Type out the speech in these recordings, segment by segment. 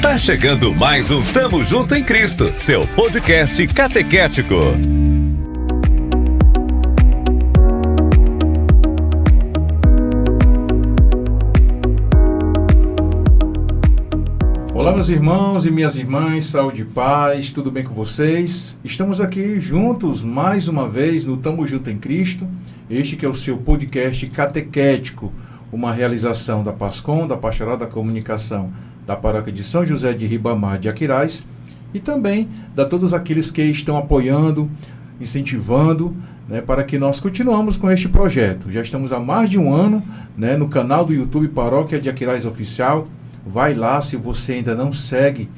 Tá chegando mais um Tamo Junto em Cristo, seu podcast catequético. Olá, meus irmãos e minhas irmãs, saúde e paz, tudo bem com vocês? Estamos aqui juntos mais uma vez no Tamo Junto em Cristo, este que é o seu podcast catequético, uma realização da PASCOM, da Pastoral da Comunicação da Paróquia de São José de Ribamar de Aquiraz, e também da todos aqueles que estão apoiando, incentivando, para que nós continuamos com este projeto. Já estamos há mais de um ano no canal do YouTube Paróquia de Aquiraz Oficial. Vai lá, se você ainda não segue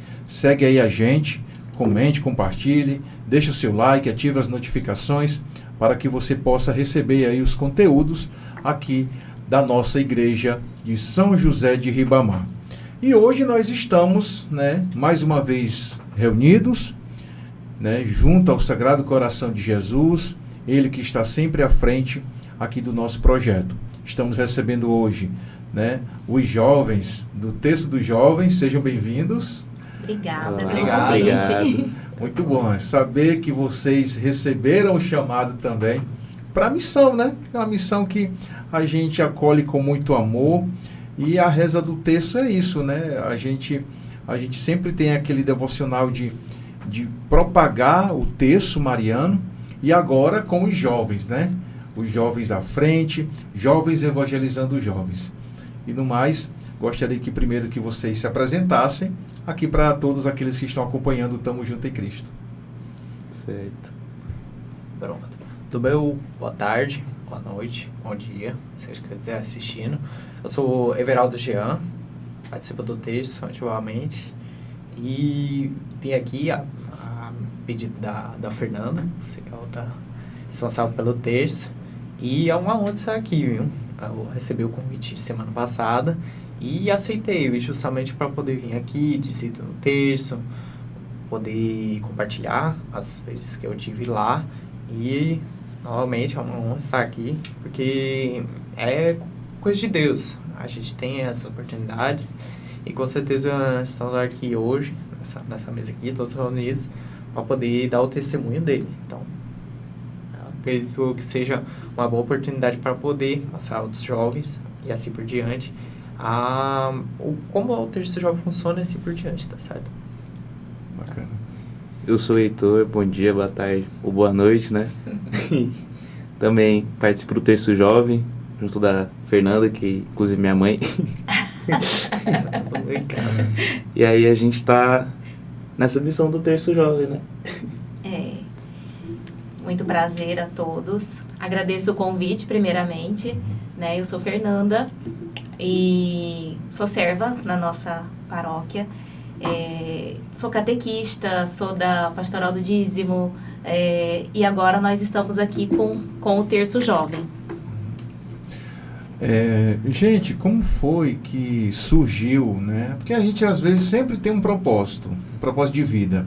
aí a gente, comente, compartilhe, deixe o seu like, ative as notificações para que você possa receber aí os conteúdos aqui da nossa igreja de São José de Ribamar. E hoje nós estamos, mais uma vez reunidos, junto ao Sagrado Coração de Jesus, ele que está sempre à frente aqui do nosso projeto. Estamos recebendo hoje os jovens, do Terço dos Jovens, sejam bem-vindos. Obrigada pelo convite. Muito bom saber que vocês receberam o chamado também para a missão, É uma missão que a gente acolhe com muito amor, e a reza do terço é isso, A gente sempre tem aquele devocional de propagar o terço mariano, e agora com os jovens, Os jovens à frente, jovens evangelizando os jovens. E no mais, gostaria que primeiro que vocês se apresentassem aqui para todos aqueles que estão acompanhando o Tamo Junto em Cristo. Certo. Pronto. Tudo bem? Boa tarde, boa noite, bom dia, se você estiver assistindo. Eu sou o Everaldo Jean, participo do terço ativamente. E vim aqui a pedido da Fernanda, que é responsável pelo terço. E é uma honra estar aqui, viu? Eu recebi o convite semana passada e aceitei, justamente para poder vir aqui, dizer no terço, poder compartilhar as vezes que eu tive lá. E, novamente, é uma honra estar aqui, porque é coisa de Deus. A gente tem essas oportunidades e, com certeza, estamos aqui hoje, nessa mesa aqui, todos reunidos, para poder dar o testemunho dele. Então, acredito que seja uma boa oportunidade para poder mostrar aos jovens e assim por diante como o terço jovem funciona e assim por diante, tá certo? Bacana. Eu sou o Heitor, bom dia, boa tarde ou boa noite, Também participo do terço jovem, junto da Fernanda, que inclusive minha mãe. Tô em casa. E aí a gente tá nessa missão do terço jovem, Muito prazer a todos. Agradeço o convite, primeiramente. Eu sou Fernanda e sou serva na nossa paróquia. Sou catequista, sou da Pastoral do Dízimo, e agora nós estamos aqui com o Terço Jovem. Gente, como foi que surgiu, Porque a gente às vezes sempre tem um propósito de vida.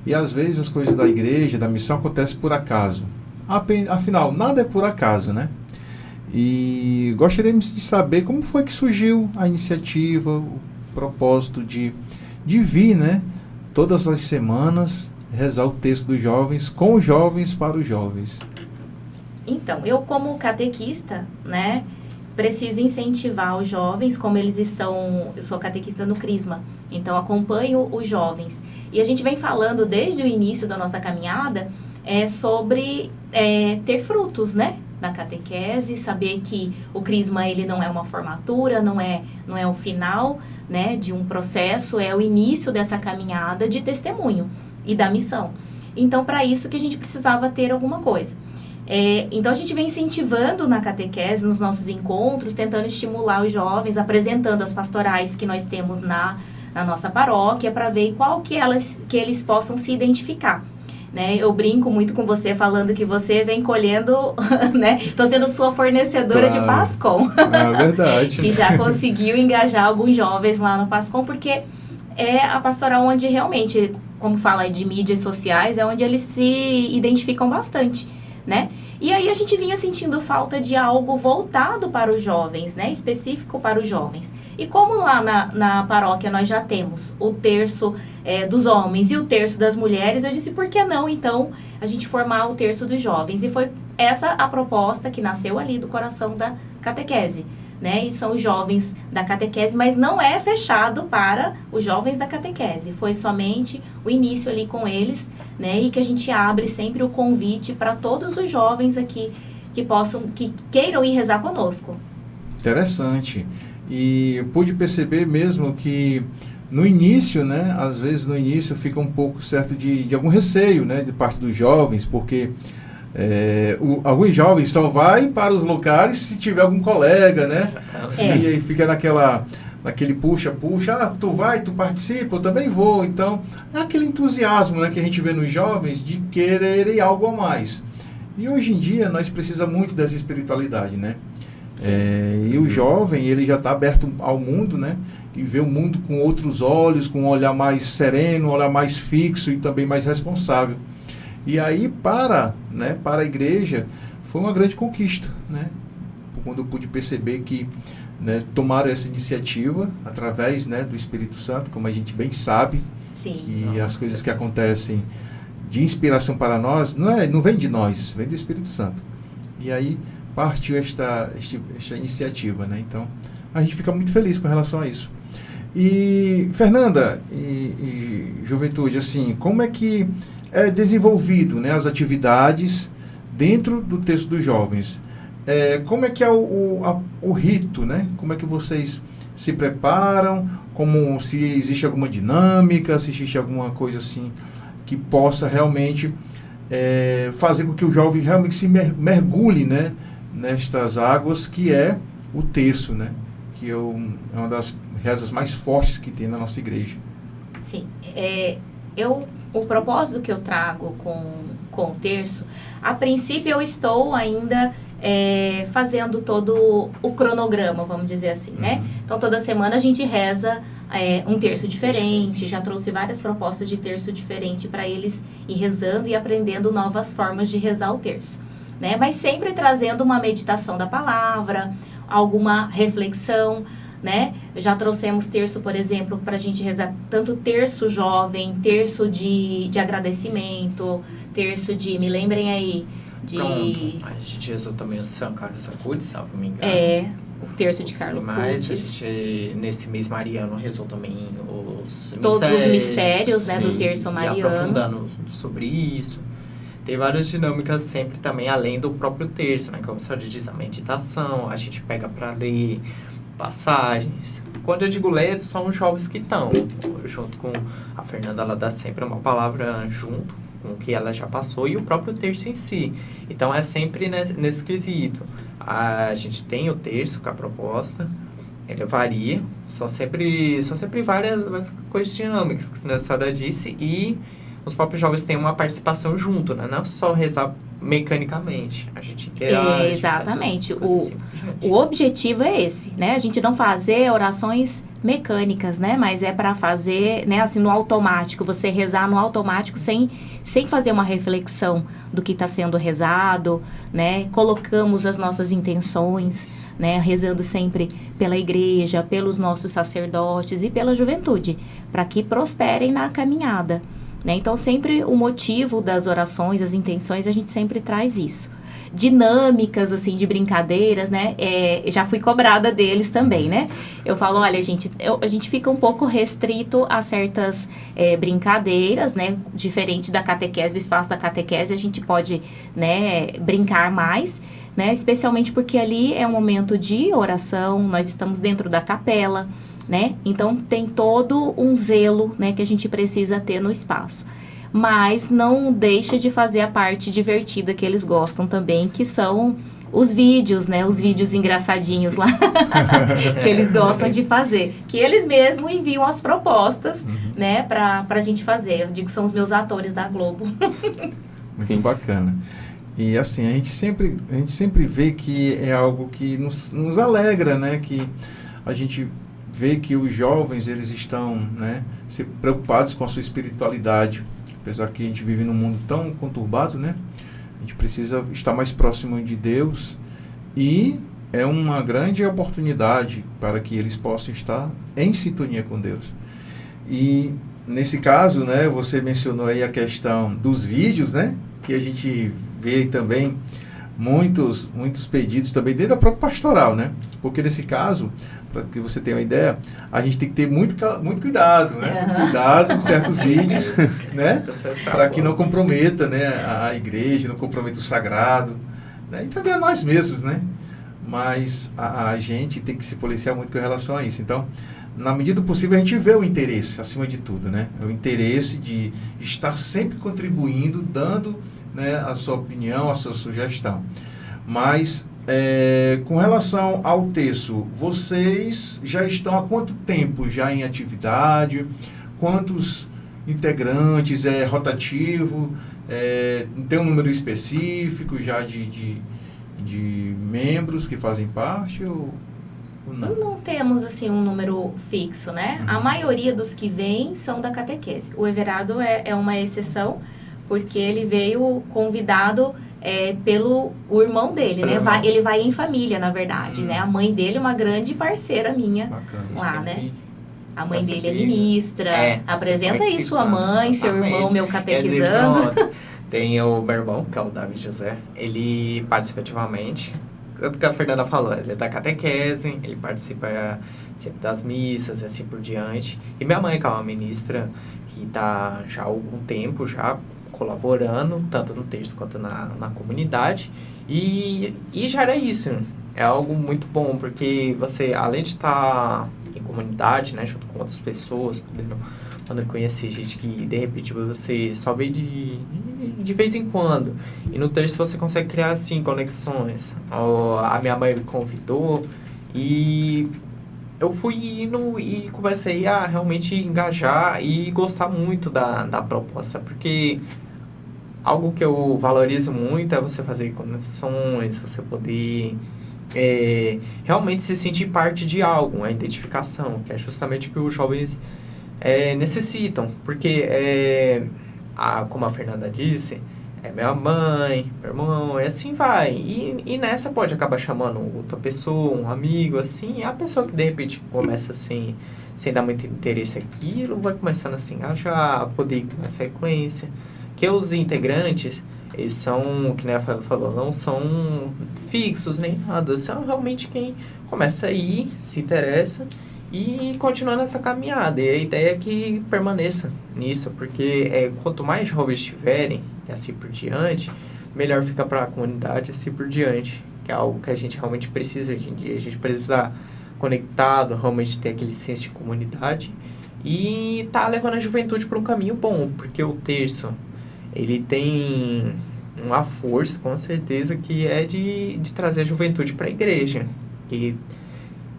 E às vezes as coisas da igreja, da missão, acontecem por acaso. Afinal, nada é por acaso, E gostaríamos de saber como foi que surgiu a iniciativa, o propósito de vir, todas as semanas, rezar o texto dos jovens, com os jovens, para os jovens. Então, eu como catequista, preciso incentivar os jovens, como eles estão... Eu sou catequista no Crisma, então acompanho os jovens. E a gente vem falando desde o início da nossa caminhada sobre ter frutos, na catequese, saber que o Crisma ele não é uma formatura, não é o final, de um processo, é o início dessa caminhada de testemunho e da missão. Então, para isso que a gente precisava ter alguma coisa. Então, a gente vem incentivando na catequese, nos nossos encontros, tentando estimular os jovens, apresentando as pastorais que nós temos na nossa paróquia, para ver qual que eles possam se identificar. Eu brinco muito com você, falando que você vem colhendo, Estou sendo sua fornecedora de PASCOM. É verdade. Que já conseguiu engajar alguns jovens lá no PASCOM, porque é a pastoral onde realmente, como fala de mídias sociais, é onde eles se identificam bastante, E aí a gente vinha sentindo falta de algo voltado para os jovens, específico para os jovens. E como lá na paróquia nós já temos o terço dos homens e o terço das mulheres, eu disse, por que não, então, a gente formar o terço dos jovens? E foi essa a proposta que nasceu ali do coração da catequese, né? E são os jovens da catequese, mas não é fechado para os jovens da catequese. Foi somente o início ali com eles, né? E que a gente abre sempre o convite para todos os jovens aqui que queiram ir rezar conosco. Interessante. E eu pude perceber mesmo que no início, né, às vezes no início fica um pouco certo de algum receio, né, de parte dos jovens, porque alguns jovens só vai para os lugares se tiver algum colega, né? E aí fica naquele puxa, tu vai, tu participa, eu também vou. Então, é aquele entusiasmo, né, que a gente vê nos jovens de querer algo a mais. E hoje em dia nós precisamos muito dessa espiritualidade, né? E o jovem, ele já está aberto ao mundo, né? E vê o mundo com outros olhos, com um olhar mais sereno, um olhar mais fixo e também mais responsável. E aí, para a igreja, foi uma grande conquista, né? Quando eu pude perceber que, né, tomaram essa iniciativa através, né, do Espírito Santo, como a gente bem sabe, que as coisas que acontecem de inspiração para nós, não vem de nós, vem do Espírito Santo. E aí partiu esta iniciativa, né? Então, a gente fica muito feliz com relação a isso. E, Fernanda e Juventude, assim, como é que é desenvolvido, né, as atividades dentro do texto dos jovens? Como é que é o rito, né? Como é que vocês se preparam? Como, se existe alguma dinâmica, se existe alguma coisa assim que possa realmente fazer com que o jovem realmente se mergulhe, né, nestas águas, que é o terço, né? Que é uma das rezas mais fortes que tem na nossa igreja. Sim. O propósito que eu trago com o terço, a princípio eu estou ainda fazendo todo o cronograma, vamos dizer assim, né? Então, toda semana a gente reza um terço diferente, já trouxe várias propostas de terço diferente para eles ir rezando e aprendendo novas formas de rezar o terço, né? Mas sempre trazendo uma meditação da palavra, alguma reflexão, né? Já trouxemos terço, por exemplo, para a gente rezar tanto terço jovem, terço de agradecimento, terço de, me lembrem aí, Pronto. A gente rezou também o São Carlos Acutis, se não me engano. O terço de Carlos Acutis. A gente, nesse mês mariano, rezou também todos os mistérios, né, do sim, terço mariano. E aprofundando sobre isso. Tem várias dinâmicas sempre também, além do próprio terço, né? Como a senhora diz, a meditação, a gente pega para ler passagens. Quando eu digo ler, são os jovens que estão. Junto com a Fernanda, ela dá sempre uma palavra junto com o que ela já passou e o próprio terço em si. Então, é sempre nesse quesito. A gente tem o terço com a proposta, ele varia, são sempre várias coisas dinâmicas, que a senhora disse, e os próprios jovens têm uma participação junto, né? Não só rezar mecanicamente, a gente interage. Exatamente. O objetivo é esse, né? A gente não fazer orações mecânicas, né? Mas é para fazer, né, assim, no automático, você rezar no automático sem fazer uma reflexão do que está sendo rezado, né? Colocamos as nossas intenções, né? Rezando sempre pela igreja, pelos nossos sacerdotes e pela juventude, para que prosperem na caminhada, né? Então, sempre o motivo das orações, as intenções, a gente sempre traz isso. Dinâmicas, assim, de brincadeiras, né? Já fui cobrada deles também, né? Eu falo, olha, gente, a gente fica um pouco restrito a certas brincadeiras, né? Diferente da catequese, do espaço da catequese, a gente pode, né, brincar mais, né? Especialmente porque ali é um momento de oração, nós estamos dentro da capela, né? Então, tem todo um zelo, né, que a gente precisa ter no espaço. Mas não deixa de fazer a parte divertida que eles gostam também, que são os vídeos, né? Os vídeos engraçadinhos lá, que eles gostam de fazer. Que eles mesmos enviam as propostas, né, pra gente fazer. Eu digo que são os meus atores da Globo. Muito bacana. E assim, a gente sempre vê que é algo que nos alegra, né? Que a gente vê que os jovens, eles estão, né, se preocupados com a sua espiritualidade. Apesar que a gente vive num mundo tão conturbado, né? A gente precisa estar mais próximo de Deus e é uma grande oportunidade para que eles possam estar em sintonia com Deus. E nesse caso, né, você mencionou aí a questão dos vídeos, né, que a gente vê também muitos pedidos também dentro da própria pastoral, né? Porque nesse caso, para que você tenha uma ideia, a gente tem que ter muito cuidado, né? Muito cuidado com certos vídeos, né? Para que não comprometa, né, a igreja, não comprometa o sagrado, né? E também a nós mesmos, né? Mas a gente tem que se policiar muito com relação a isso. Então, na medida do possível, a gente vê o interesse, acima de tudo, né? O interesse de estar sempre contribuindo, dando, né, a sua opinião, a sua sugestão. Mas, com relação ao terço, vocês já estão há quanto tempo já em atividade? Quantos integrantes? É rotativo? Tem um número específico já de membros que fazem parte ou não? Não temos, assim, um número fixo, né? A maioria dos que vêm são da catequese. O Everardo é uma exceção, porque ele veio convidado pelo o irmão dele, né? Ele vai em família, na verdade, né? A mãe dele é uma grande parceira minha. Bacana. Lá, né? A mãe dele é ministra. Apresenta aí sua mãe, seu irmão, meu catequizando. Tem o meu irmão, que é o Davi José. Ele participa ativamente. Tanto que a Fernanda falou, ele é da catequese, ele participa sempre das missas e assim por diante. E minha mãe, que é uma ministra, que está já há algum tempo já colaborando, tanto no terço quanto na comunidade. E já era isso. É algo muito bom, porque você, além de estar em comunidade, né, junto com outras pessoas, podendo conhecer gente que, de repente, você só vê de vez em quando. E no terço você consegue criar, assim, conexões. A minha mãe me convidou e eu fui indo e comecei a realmente engajar e gostar muito da proposta, porque algo que eu valorizo muito é você fazer conexões, você poder realmente se sentir parte de algo, a identificação, que é justamente o que os jovens necessitam, porque como a Fernanda disse, minha mãe, meu irmão, assim vai, e nessa pode acabar chamando outra pessoa, um amigo, assim, a pessoa que de repente começa assim, sem dar muito interesse naquilo, vai começando assim, a já poder ir com essa sequência, que os integrantes, eles são, que nem a Fernanda falou, não são fixos nem nada, são realmente quem começa a ir, se interessa e continua nessa caminhada. E a ideia é que permaneça nisso, porque quanto mais jovens tiverem, e assim por diante, melhor fica para a comunidade, assim por diante, que é algo que a gente realmente precisa hoje em dia. A gente precisa estar conectado, realmente ter aquele senso de comunidade e tá levando a juventude para um caminho bom, porque o terço, ele tem uma força, com certeza, que é de trazer a juventude para a igreja, que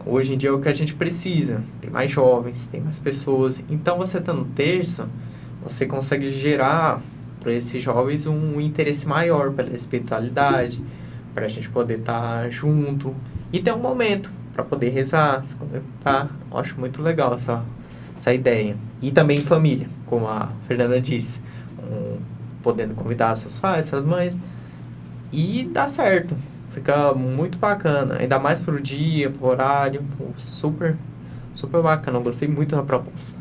hoje em dia é o que a gente precisa. Tem mais jovens, tem mais pessoas. Então, você estando no terço, você consegue gerar para esses jovens um interesse maior pela espiritualidade, para a gente poder estar junto e ter um momento para poder rezar, se conectar. Eu acho muito legal essa ideia. E também em família, como a Fernanda disse, podendo convidar seus pais, suas mães, e dá certo. Fica muito bacana, ainda mais pro dia, pro horário, super, super bacana. Eu gostei muito da proposta.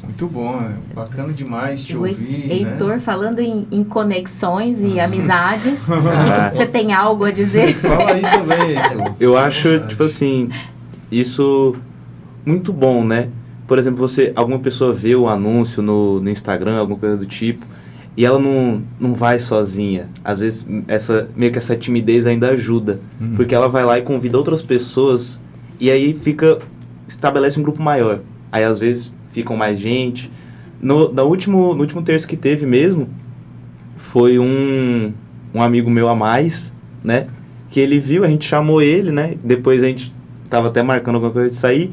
Muito bom, bacana demais te ouvir, Heitor, né? falando em conexões e amizades, que você tem algo a dizer? Fala aí também, Heitor. Eu acho, tipo assim, isso muito bom, né? Por exemplo, alguma pessoa vê o anúncio no Instagram, alguma coisa do tipo, e ela não vai sozinha. Às vezes, meio que essa timidez ainda ajuda. Porque ela vai lá e convida outras pessoas, e aí estabelece um grupo maior. Aí, às vezes, ficam mais gente. No último terço que teve mesmo, foi um amigo meu a mais, né? Que ele viu, a gente chamou ele, né? Depois a gente tava até marcando alguma coisa de sair.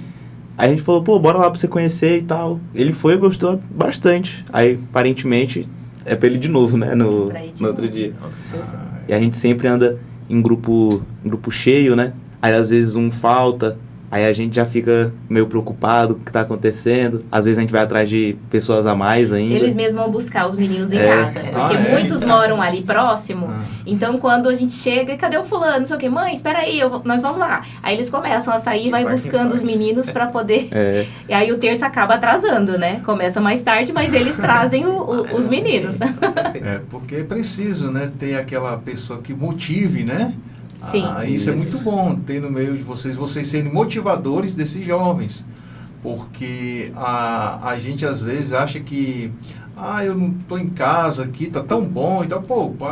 Aí a gente falou, pô, bora lá pra você conhecer e tal. Ele foi e gostou bastante. Aí, aparentemente, é pra ele de novo, né? No outro dia. E a gente sempre anda em grupo cheio, né? Aí, às vezes, um falta. Aí a gente já fica meio preocupado com o que está acontecendo. Às vezes a gente vai atrás de pessoas a mais ainda. Eles mesmos vão buscar os meninos em casa. Porque muitos moram ali próximo. Então, quando a gente chega, cadê o fulano? Não sei o quê. Mãe, espera aí, nós vamos lá. Aí eles começam a sair e vai buscando os meninos para poder... E aí o terço acaba atrasando, né? Começa mais tarde, mas eles trazem os meninos. Porque é preciso, né? Ter aquela pessoa que motive, né? Sim. Isso é muito bom, ter no meio de vocês serem motivadores desses jovens. Porque a gente às vezes acha que eu não estou em casa aqui, tá tão bom, então,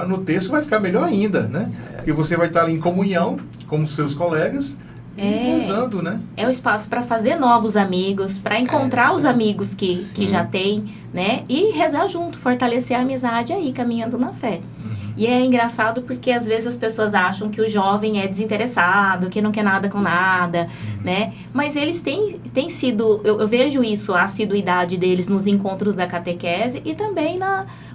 no texto vai ficar melhor ainda, né? Porque você vai estar ali em comunhão com os seus colegas e rezando, né? É o espaço para fazer novos amigos, para encontrar os amigos que já tem, né? E rezar junto, fortalecer a amizade aí, caminhando na fé. E é engraçado porque às vezes as pessoas acham que o jovem é desinteressado, que não quer nada com nada, né? Mas eles têm sido, eu vejo isso, a assiduidade deles nos encontros da catequese e também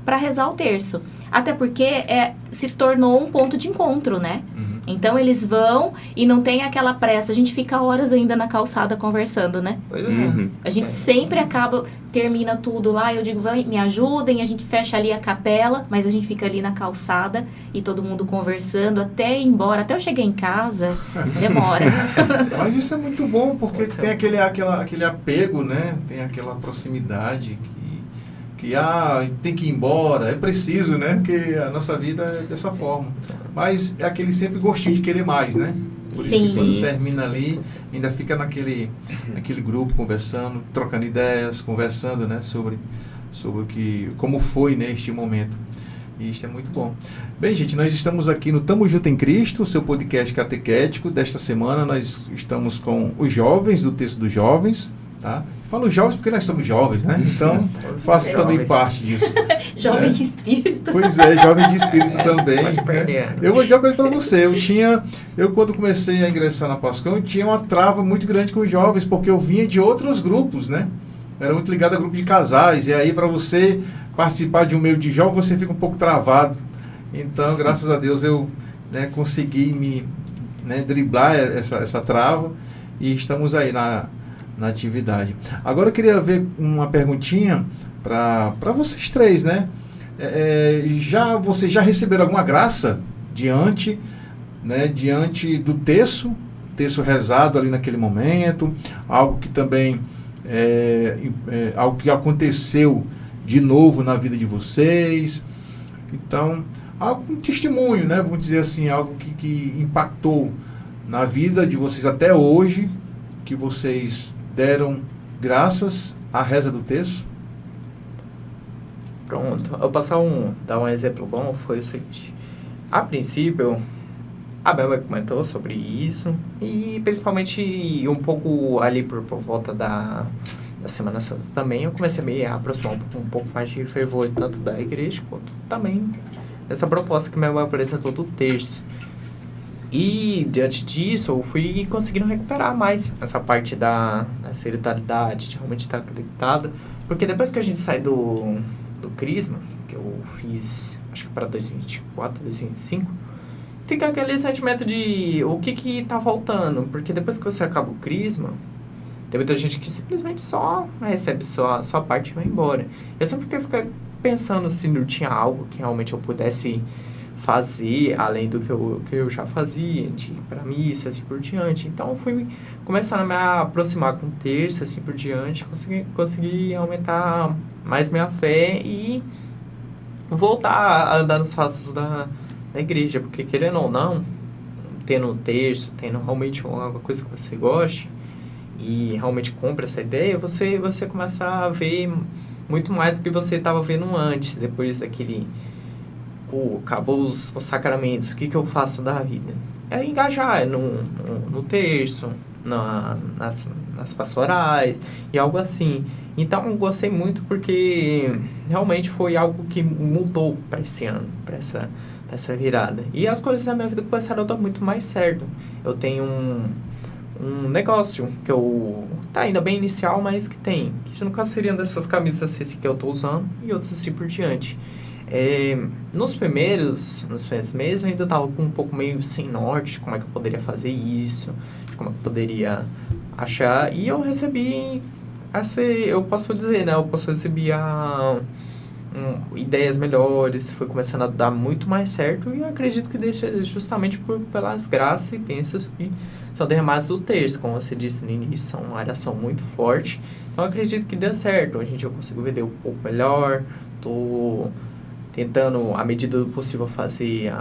para rezar o terço. Até porque se tornou um ponto de encontro, né? Então eles vão e não tem aquela pressa. A gente fica horas ainda na calçada conversando, né? A gente sempre termina tudo lá. Eu digo, me ajudem. A gente fecha ali a capela, mas a gente fica ali na calçada e todo mundo conversando até ir embora. Até eu chegar em casa, demora. Mas isso é muito bom, porque tem aquele apego, né? Tem aquela proximidade que tem que ir embora, é preciso, né? Porque a nossa vida é dessa forma. Mas é aquele sempre gostinho de querer mais, né? Por isso que quando termina ali, ainda fica naquele grupo conversando, trocando ideias, conversando, né? Sobre como foi, né, este momento. E isso é muito bom. Bem, gente, nós estamos aqui no Tamo Junto em Cristo, seu podcast catequético. Desta semana nós estamos com os jovens, do Texto dos Jovens, tá? Falo jovens porque nós somos jovens, né? Então, faço também parte disso. Jovem de espírito. Pois é, jovem de espírito também. Eu vou dizer uma coisa para você. Eu quando comecei a ingressar na Pascão, eu tinha uma trava muito grande com os jovens, porque eu vinha de outros grupos, né? Eu era muito ligado a grupo de casais, e aí para você participar de um meio de jovem, você fica um pouco travado. Então, graças a Deus, eu consegui driblar essa trava, e estamos aí na atividade. Agora eu queria ver uma perguntinha para vocês três, né? Vocês já receberam alguma graça diante do terço rezado ali naquele momento, algo que também algo que aconteceu de novo na vida de vocês? Então, um testemunho, né? Vamos dizer assim, algo que impactou na vida de vocês até hoje, que vocês deram graças à reza do terço. Pronto, eu dar um exemplo bom, foi o seguinte. A princípio, a Bel comentou sobre isso, e principalmente um pouco ali por volta da Semana Santa também, eu comecei a me aproximar um pouco mais de fervor, tanto da igreja, quanto também dessa proposta que minha mãe apresentou do terço. E, diante disso, eu fui conseguindo recuperar mais essa parte da espiritualidade, de realmente estar conectado. Porque depois que a gente sai do Crisma, que eu fiz, acho que para 2024, 2025, fica aquele sentimento de o que tá faltando. Porque depois que você acaba o Crisma, tem muita gente que simplesmente só recebe só a sua parte e vai embora. Eu sempre fiquei pensando se não tinha algo que realmente eu pudesse fazer, além do que eu já fazia, de ir para missa, assim por diante. Então, eu fui começando a me aproximar com o terço, assim por diante, consegui aumentar mais minha fé e voltar a andar nos passos da igreja, porque querendo ou não, tendo o terço, tendo realmente uma coisa que você goste e realmente compra essa ideia, você começa a ver muito mais do que você estava vendo antes, depois daquele... acabou os sacramentos, o que eu faço da vida? É engajar no terço, nas pastorais e algo assim. Então, eu gostei muito porque realmente foi algo que mudou para esse ano, para essa virada. E as coisas da minha vida começaram a dar muito mais certo. Eu tenho um negócio que tá ainda bem inicial, mas que no caso seriam dessas camisas assim que eu tô usando e outras assim por diante. Nos primeiros meses eu ainda estava um pouco meio sem norte de como é que eu poderia fazer isso, como eu poderia achar. E eu recebi, eu posso dizer, né? Eu posso receber ideias melhores, foi começando a dar muito mais certo, e eu acredito que deixa justamente pelas graças e bênçãos que são derramadas do terço, como você disse no início, são uma oração muito forte, então eu acredito que deu certo. Hoje em dia eu consigo vender um pouco melhor, tô tentando, à medida do possível, fazer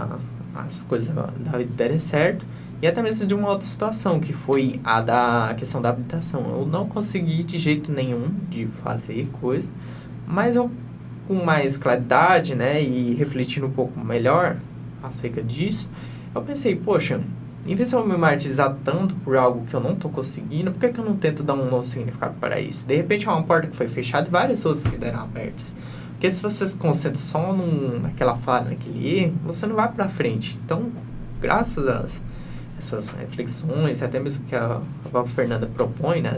as coisas da vida darem certo, e até mesmo de uma outra situação, que foi a questão da habitação. Eu não consegui de jeito nenhum de fazer coisa, mas eu, com mais claridade, né, e refletindo um pouco melhor acerca disso, eu pensei, poxa, em vez de eu me martirizar tanto por algo que eu não tô conseguindo, por que eu não tento dar um novo significado para isso? De repente é uma porta que foi fechada e várias outras que deram abertas. Porque se você se concentra só naquela falha, naquele erro, você não vai para frente. Então, graças a essas reflexões, até mesmo que a Fernanda propõe, né,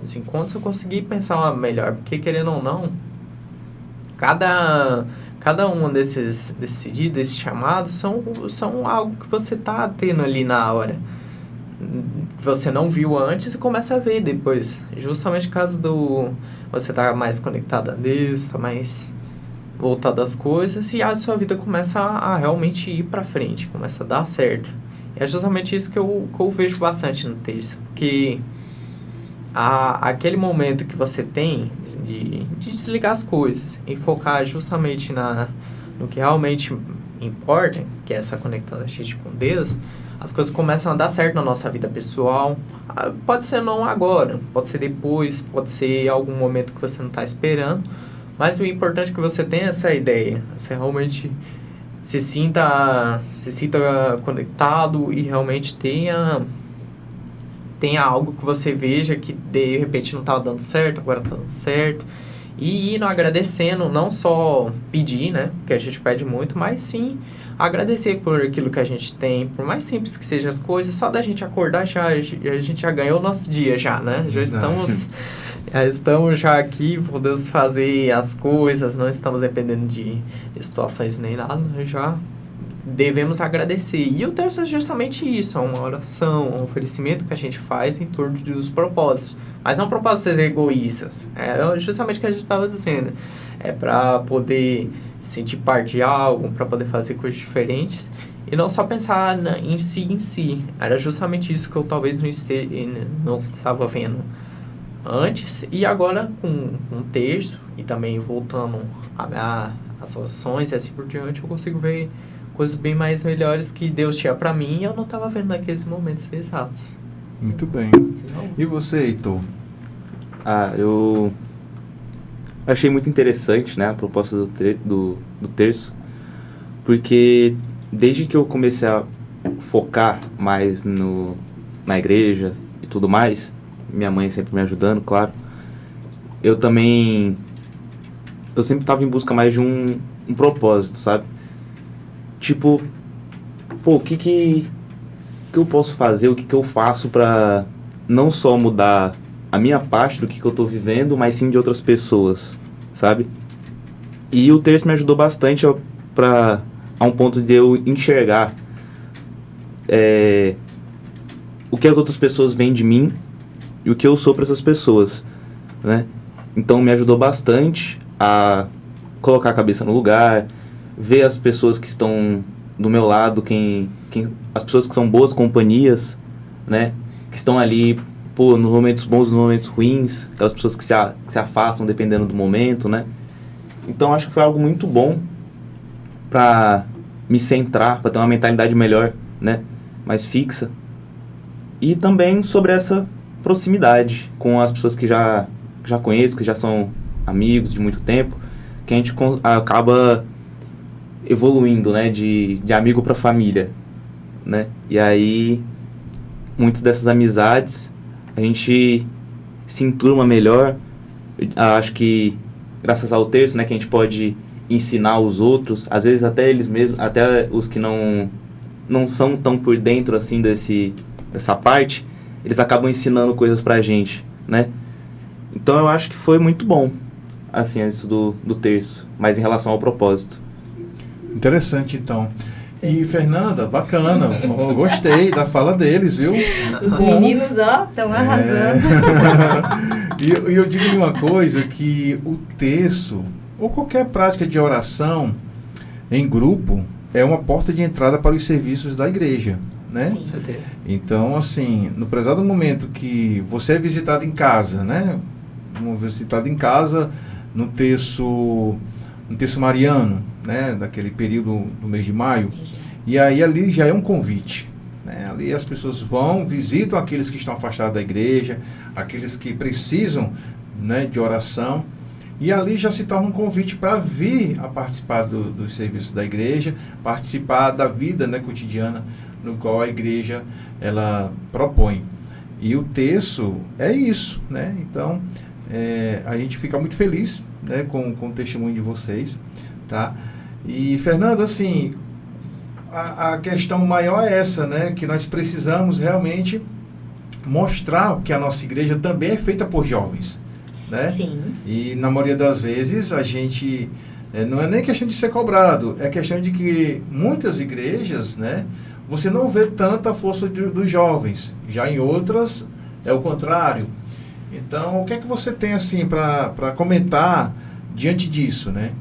nos encontros, eu consegui pensar melhor, porque querendo ou não, cada um desses pedidos, desses chamados, são algo que você tá tendo ali na hora, que você não viu antes e começa a ver depois. Justamente por causa você tá mais conectado a Deus, tá mais voltado às coisas, e a sua vida começa a realmente ir pra frente, começa a dar certo. E é justamente isso que eu vejo bastante no texto, porque aquele momento que você tem de desligar as coisas e focar justamente no que realmente importa, que é essa conexão da gente com Deus, as coisas começam a dar certo na nossa vida pessoal. Pode ser não agora, pode ser depois, pode ser algum momento que você não está esperando, mas o importante é que você tenha essa ideia, você realmente se sinta conectado e realmente tenha algo que você veja que de repente não estava dando certo, agora está dando certo. E indo agradecendo, não só pedir, né? Porque a gente pede muito, mas sim agradecer por aquilo que a gente tem. Por mais simples que sejam as coisas, só da gente acordar a gente já ganhou o nosso dia já, né? Já estamos já aqui, podemos fazer as coisas, não estamos dependendo de situações nem nada, já devemos agradecer. E o terço é justamente isso, é uma oração, um oferecimento que a gente faz em torno dos propósitos. Mas não propósitos egoístas, é justamente o que a gente estava dizendo. É para poder sentir parte de algo, para poder fazer coisas diferentes e não só pensar em si. Era justamente isso que eu talvez não estava vendo antes, e agora com um terço e também voltando às orações e assim por diante, eu consigo ver coisas bem mais melhores que Deus tinha para mim e eu não estava vendo naqueles momentos exatos. Muito bem. E você, Heitor? Eu achei muito interessante, né, a proposta do terço, porque desde que eu comecei a focar mais na igreja e tudo mais, minha mãe sempre me ajudando, claro, eu sempre estava em busca mais de um propósito, sabe? Tipo, o que eu posso fazer, o que eu faço pra não só mudar a minha parte do que eu tô vivendo, mas sim de outras pessoas, sabe? E o terço me ajudou bastante a um ponto de eu enxergar o que as outras pessoas veem de mim e o que eu sou para essas pessoas, né? Então me ajudou bastante a colocar a cabeça no lugar, ver as pessoas que estão do meu lado, as pessoas que são boas companhias, né? Que estão ali, nos momentos bons, nos momentos ruins, aquelas pessoas que se afastam dependendo do momento, né? Então acho que foi algo muito bom para me centrar, para ter uma mentalidade melhor, né? Mais fixa. E também sobre essa proximidade com as pessoas que já conheço, que já são amigos de muito tempo, que a gente acaba evoluindo, né, de amigo para família, né? E aí muitas dessas amizades a gente se enturma melhor. Acho que graças ao terço, né, que a gente pode ensinar os outros, às vezes até eles mesmos, até os que não são tão por dentro assim dessa parte, eles acabam ensinando coisas pra gente, né? Então eu acho que foi muito bom, assim, isso do terço, mas em relação ao propósito. Interessante, então. E, Fernanda, bacana, eu gostei da fala deles, viu? Os meninos, ó, estão arrasando. E eu digo uma coisa, que o terço, ou qualquer prática de oração em grupo, é uma porta de entrada para os serviços da igreja, né? Sim. Com certeza. Então, assim, no prezado momento que você é visitado em casa, né? Visitado em casa no terço mariano, né? Daquele período do mês de maio. E aí ali já é um convite, né? Ali as pessoas vão, visitam aqueles que estão afastados da igreja, aqueles que precisam, né, de oração. E ali já se torna um convite para vir a participar do serviço da igreja, participar da vida, né, cotidiana no qual a igreja ela propõe. E o terço é isso, né? Então, a gente fica muito feliz, né, com o testemunho de vocês, tá? E, Fernando, assim, a questão maior é essa, né? Que nós precisamos realmente mostrar que a nossa igreja também é feita por jovens, né? Sim. E na maioria das vezes a gente não é nem questão de ser cobrado, é questão de que muitas igrejas, né, você não vê tanta força dos jovens, já em outras é o contrário. Então, o que é que você tem assim para comentar diante disso, né?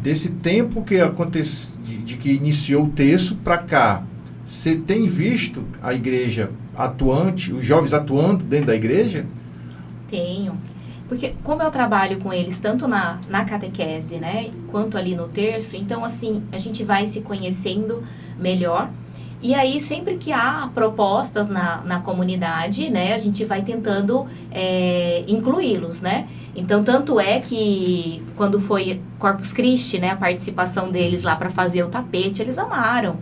Desse tempo que acontece, de que iniciou o terço para cá, você tem visto a igreja atuante, os jovens atuando dentro da igreja? Tenho. Porque como eu trabalho com eles tanto na catequese, né, quanto ali no terço, então assim, a gente vai se conhecendo melhor. E aí, sempre que há propostas na comunidade, né, a gente vai tentando incluí-los, né? Então, tanto é que quando foi Corpus Christi, né, a participação deles lá para fazer o tapete, eles amaram.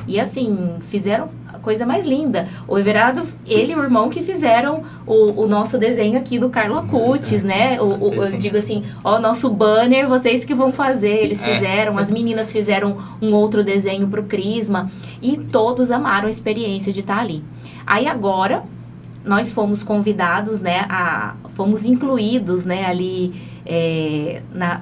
E assim, fizeram a coisa mais linda. O Everardo, ele e o irmão que fizeram o nosso desenho aqui do Carlo Acutis, né? Eu digo assim, nosso banner, vocês que vão fazer. Eles fizeram, as meninas fizeram um outro desenho pro Crisma. E todos amaram a experiência de estar ali. Aí agora, nós fomos convidados, né? Fomos incluídos, né? Ali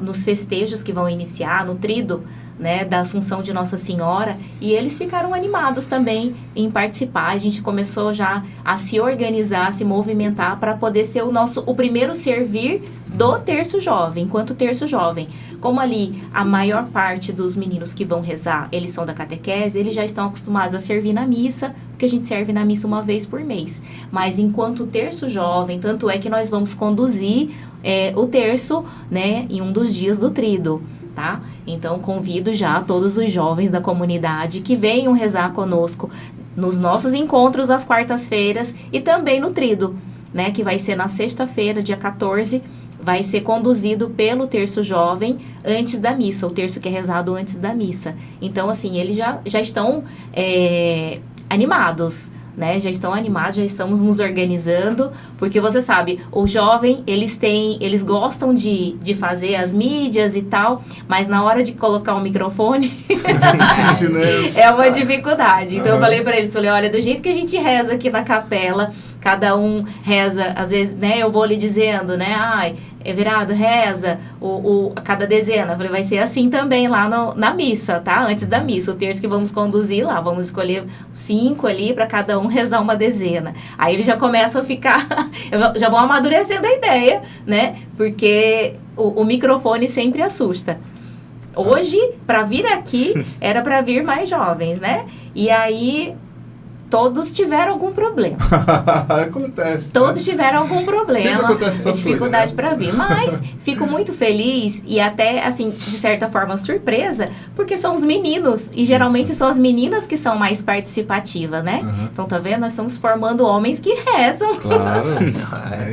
nos festejos que vão iniciar, no Tríduo, né, da Assunção de Nossa Senhora, e eles ficaram animados também em participar. A gente começou já a se organizar, a se movimentar para poder ser o primeiro servir do terço jovem, enquanto terço jovem. Como ali a maior parte dos meninos que vão rezar, eles são da catequese, eles já estão acostumados a servir na missa, porque a gente serve na missa uma vez por mês. Mas enquanto terço jovem, tanto é que nós vamos conduzir o terço, né, em um dos dias do Tríduo. Tá? Então, convido já todos os jovens da comunidade que venham rezar conosco nos nossos encontros às quartas-feiras e também no Tríduo, né? Que vai ser na sexta-feira, dia 14, vai ser conduzido pelo terço jovem antes da missa, o terço que é rezado antes da missa. Então, assim, eles já estão animados, né? Já estão animados, já estamos nos organizando, porque você sabe, o jovem, eles gostam de fazer as mídias e tal, mas na hora de colocar o microfone é uma dificuldade. Então eu falei para eles, olha, do jeito que a gente reza aqui na capela, cada um reza, às vezes, né, eu vou lhe dizendo, né, Everardo, reza a cada dezena. Eu falei, vai ser assim também lá na missa, tá? Antes da missa, o terço que vamos conduzir lá, vamos escolher 5 ali para cada um rezar uma dezena. Aí eles já começam a ficar, já vão amadurecendo a ideia, né? Porque o microfone sempre assusta. Hoje, para vir aqui, era para vir mais jovens, né? E aí todos tiveram algum problema. Acontece. Todos tiveram algum problema, dificuldade para vir. Mas fico muito feliz e até, assim, de certa forma, surpresa, porque são os meninos. E geralmente são as meninas que são mais participativas, né? Uhum. Então, tá vendo? Nós estamos formando homens que rezam. Claro.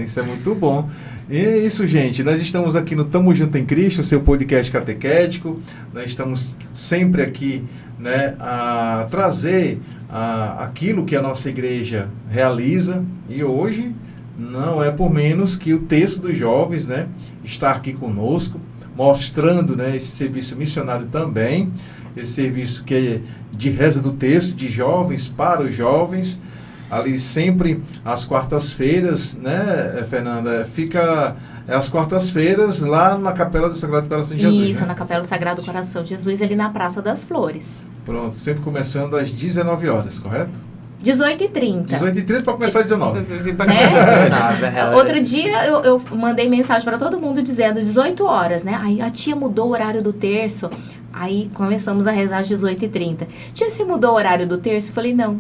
Isso é muito bom. E é isso, gente. Nós estamos aqui no Tamo Junto em Cristo, seu podcast catequético. Nós estamos sempre aqui, né, a trazer aquilo que a nossa igreja realiza. E hoje não é por menos que o terço dos jovens, né, está aqui conosco, mostrando, né, esse serviço missionário também, esse serviço que é de reza do terço, de jovens para os jovens. Ali sempre às quartas-feiras, né, Fernanda? Fica às quartas-feiras lá na Capela do Sagrado Coração de Jesus. Isso, né? na Capela do Sagrado Coração de Jesus, ali na Praça das Flores. Pronto, sempre começando às 19 horas, correto? 18h30. 18h30 para começar às 19. Outro dia eu mandei mensagem para todo mundo dizendo 18 horas, né? Aí a tia mudou o horário do terço. Aí começamos a rezar às 18h30. Tia, você mudou o horário do terço? Eu falei, não.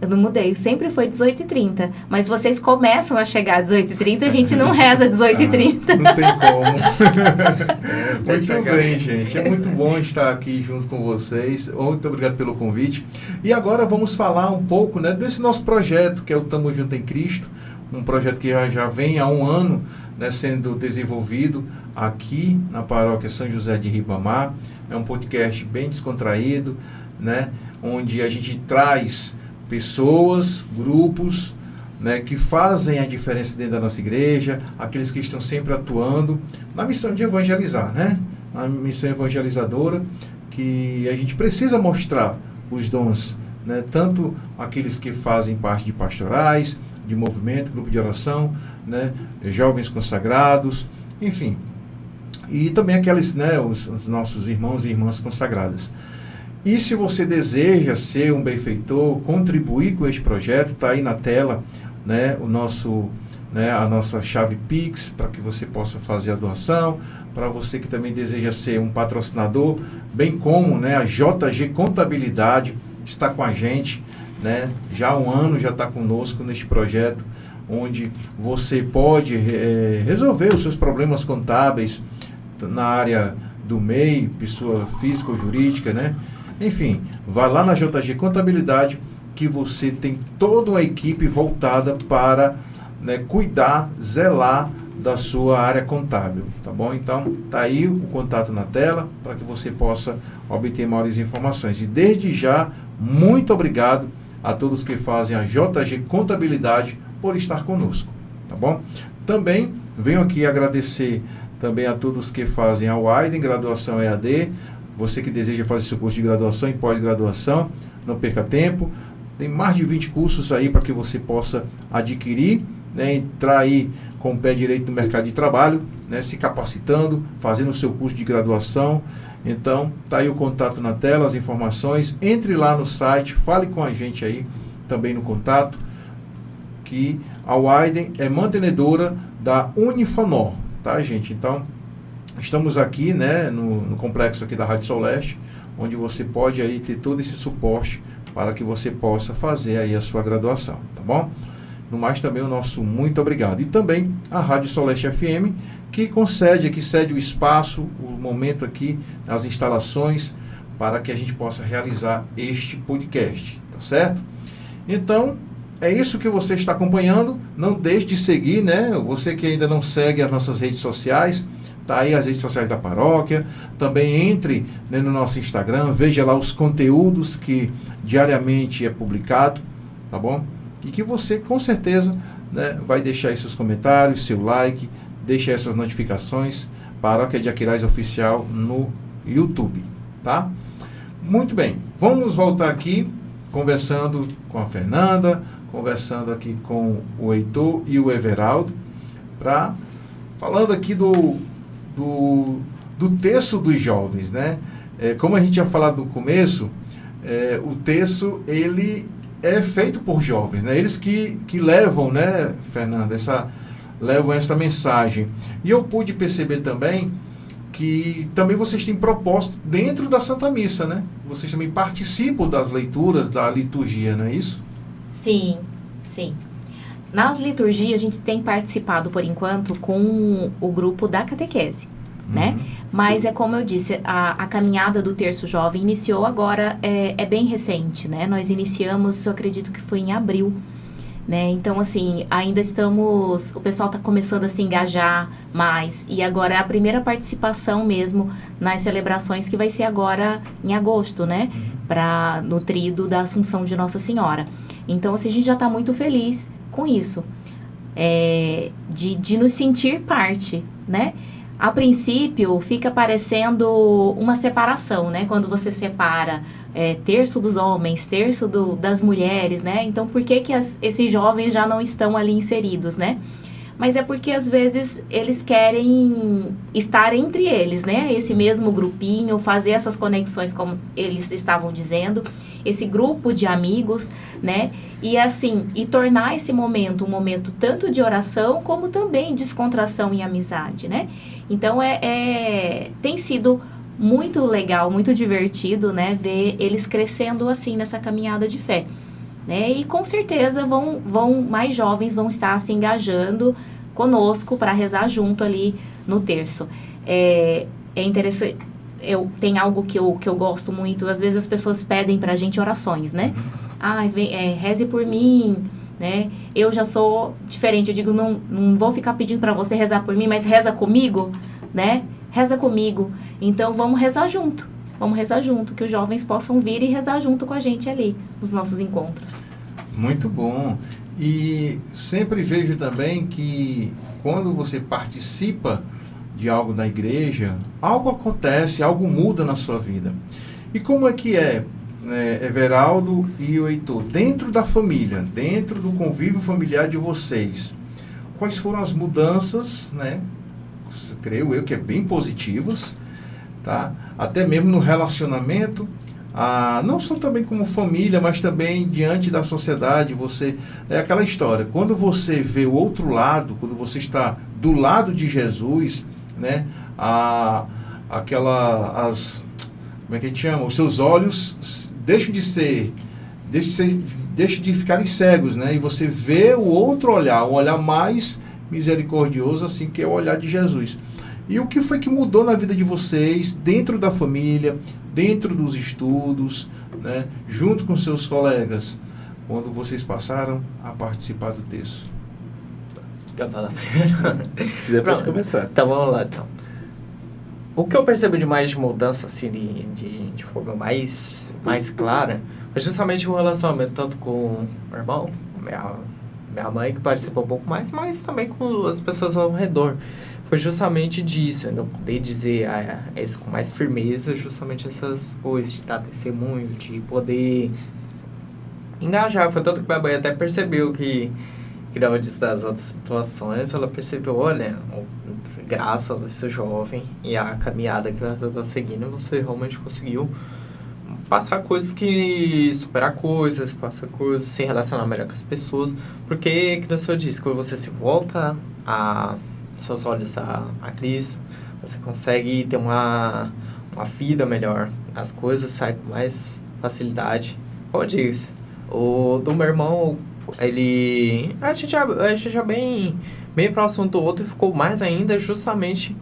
Eu não mudei, sempre foi 18h30. Mas vocês começam a chegar às 18h30, a gente não reza às 18h30. Não tem como. Muito bem, gente. É muito bom estar aqui junto com vocês. Muito obrigado pelo convite. E agora vamos falar um pouco, né, desse nosso projeto, que é o Tamo Junto em Cristo. Um projeto que já vem há um ano, né, sendo desenvolvido aqui na paróquia São José de Ribamar. É um podcast bem descontraído, né, onde a gente traz pessoas, grupos, né, que fazem a diferença dentro da nossa igreja, aqueles que estão sempre atuando na missão de evangelizar, né? Na missão evangelizadora, que a gente precisa mostrar os dons, né? Tanto aqueles que fazem parte de pastorais, de movimento, grupo de oração, né? Jovens consagrados, enfim. E também aqueles, né, os nossos irmãos e irmãs consagradas. E se você deseja ser um benfeitor, contribuir com este projeto, está aí na tela, né, a nossa chave Pix, para que você possa fazer a doação. Para você que também deseja ser um patrocinador, bem como, né, a JG Contabilidade está com a gente, né, já há um ano, já está conosco neste projeto, onde você pode resolver os seus problemas contábeis na área do MEI, pessoa física ou jurídica, né? Enfim, vá lá na JG Contabilidade, que você tem toda uma equipe voltada para, né, cuidar, zelar da sua área contábil, tá bom? Então, tá aí o contato na tela para que você possa obter maiores informações. E desde já, muito obrigado a todos que fazem a JG Contabilidade por estar conosco, tá bom? Também venho aqui agradecer também a todos que fazem a Widen, graduação EAD. Você que deseja fazer seu curso de graduação e pós-graduação, não perca tempo. Tem mais de 20 cursos aí para que você possa adquirir, né, entrar aí com o pé direito no mercado de trabalho, né, se capacitando, fazendo o seu curso de graduação. Então, tá aí o contato na tela, as informações. Entre lá no site, fale com a gente aí, também no contato, que a Widen é mantenedora da Unifanor, tá, gente? Então, estamos aqui, né, no complexo aqui da Rádio Sol Leste, onde você pode aí ter todo esse suporte para que você possa fazer aí a sua graduação, tá bom? No mais, também o nosso muito obrigado. E também a Rádio Sol Leste FM, que cede o espaço, o momento aqui, as instalações, para que a gente possa realizar este podcast, tá certo? Então, é isso que você está acompanhando. Não deixe de seguir, né? Você que ainda não segue as nossas redes sociais, tá aí as redes sociais da paróquia. Também entre, né, no nosso Instagram, veja lá os conteúdos que diariamente é publicado, tá bom? E que você, com certeza, né, vai deixar aí seus comentários, seu like, deixa essas notificações, Paróquia de Aquiraz Oficial no YouTube, tá? Muito bem, vamos voltar aqui, conversando com a Fernanda, conversando aqui com o Heitor e o Everaldo, falando aqui do terço dos jovens, né? Como a gente tinha falado no começo, o terço, ele é feito por jovens, né? Eles que levam, né, Fernanda, levam essa mensagem. E eu pude perceber também que também vocês têm propósito dentro da Santa Missa, né? Vocês também participam das leituras da liturgia, não é isso? Sim, sim. Nas liturgias, a gente tem participado, por enquanto, com o grupo da catequese, né? Mas é como eu disse, a caminhada do Terço Jovem iniciou agora, é bem recente, né? Nós iniciamos, eu acredito que foi em abril, né? Então, assim, ainda o pessoal está começando a se engajar mais, e agora é a primeira participação mesmo nas celebrações, que vai ser agora em agosto, né? No tríduo da Assunção de Nossa Senhora. Então, assim, a gente já está muito feliz com isso, de nos sentir parte, né? A princípio, fica parecendo uma separação, né? Quando você separa terço dos homens, terço das mulheres, né? Então, por que esses jovens já não estão ali inseridos, né? mas é porque às vezes eles querem estar entre eles, né? Esse mesmo grupinho, fazer essas conexões como eles estavam dizendo, esse grupo de amigos, né? E assim, e tornar esse momento um momento tanto de oração como também descontração e amizade, né? Então tem sido muito legal, muito divertido, né? Ver eles crescendo assim nessa caminhada de fé. Né? E com certeza mais jovens vão estar se engajando conosco para rezar junto ali no terço. É interessante, tem algo que eu gosto muito, às vezes as pessoas pedem para a gente orações, né? Reze por mim, né? Eu já sou diferente, eu digo, não vou ficar pedindo para você rezar por mim, mas reza comigo, né? Reza comigo, então vamos rezar junto. Vamos rezar junto, que os jovens possam vir e rezar junto com a gente ali, nos nossos encontros. Muito bom. E sempre vejo também que quando você participa de algo da igreja, algo acontece, algo muda na sua vida. E como é que Everaldo e o Heitor, dentro da família, dentro do convívio familiar de vocês, quais foram as mudanças, né? Creio eu que é bem positivas, tá? Até mesmo no relacionamento, não só também como família, mas também diante da sociedade. É aquela história, quando você vê o outro lado, quando você está do lado de Jesus, né? Como é que a gente chama? Os seus olhos deixam de ficarem cegos, né? E você vê o outro olhar, um olhar mais misericordioso, assim, que é o olhar de Jesus. E o que foi que mudou na vida de vocês, dentro da família, dentro dos estudos, né, junto com seus colegas, quando vocês passaram a participar do texto? Quer falar primeiro? Se quiser, pode começar. Então, vamos lá, então. O que eu percebo de mais de mudança, assim, de forma mais clara, é justamente o relacionamento tanto com o meu irmão, minha mãe, que participou um pouco mais, mas também com as pessoas ao redor. Foi justamente disso, eu não poder dizer isso com mais firmeza, justamente essas coisas, de dar testemunho, de poder engajar. Foi tanto que minha mãe até percebeu que não disse das outras situações, ela percebeu, olha, graças a esse jovem e a caminhada que você está seguindo, você realmente conseguiu passar coisas superar coisas, passar coisas, se relacionar melhor com as pessoas, porque, como o senhor disse, quando você se volta seus olhos a Cristo, você consegue ter uma vida melhor, as coisas saem com mais facilidade. Como eu disse, o do meu irmão, a gente já bem próximo do outro, e ficou mais ainda justamente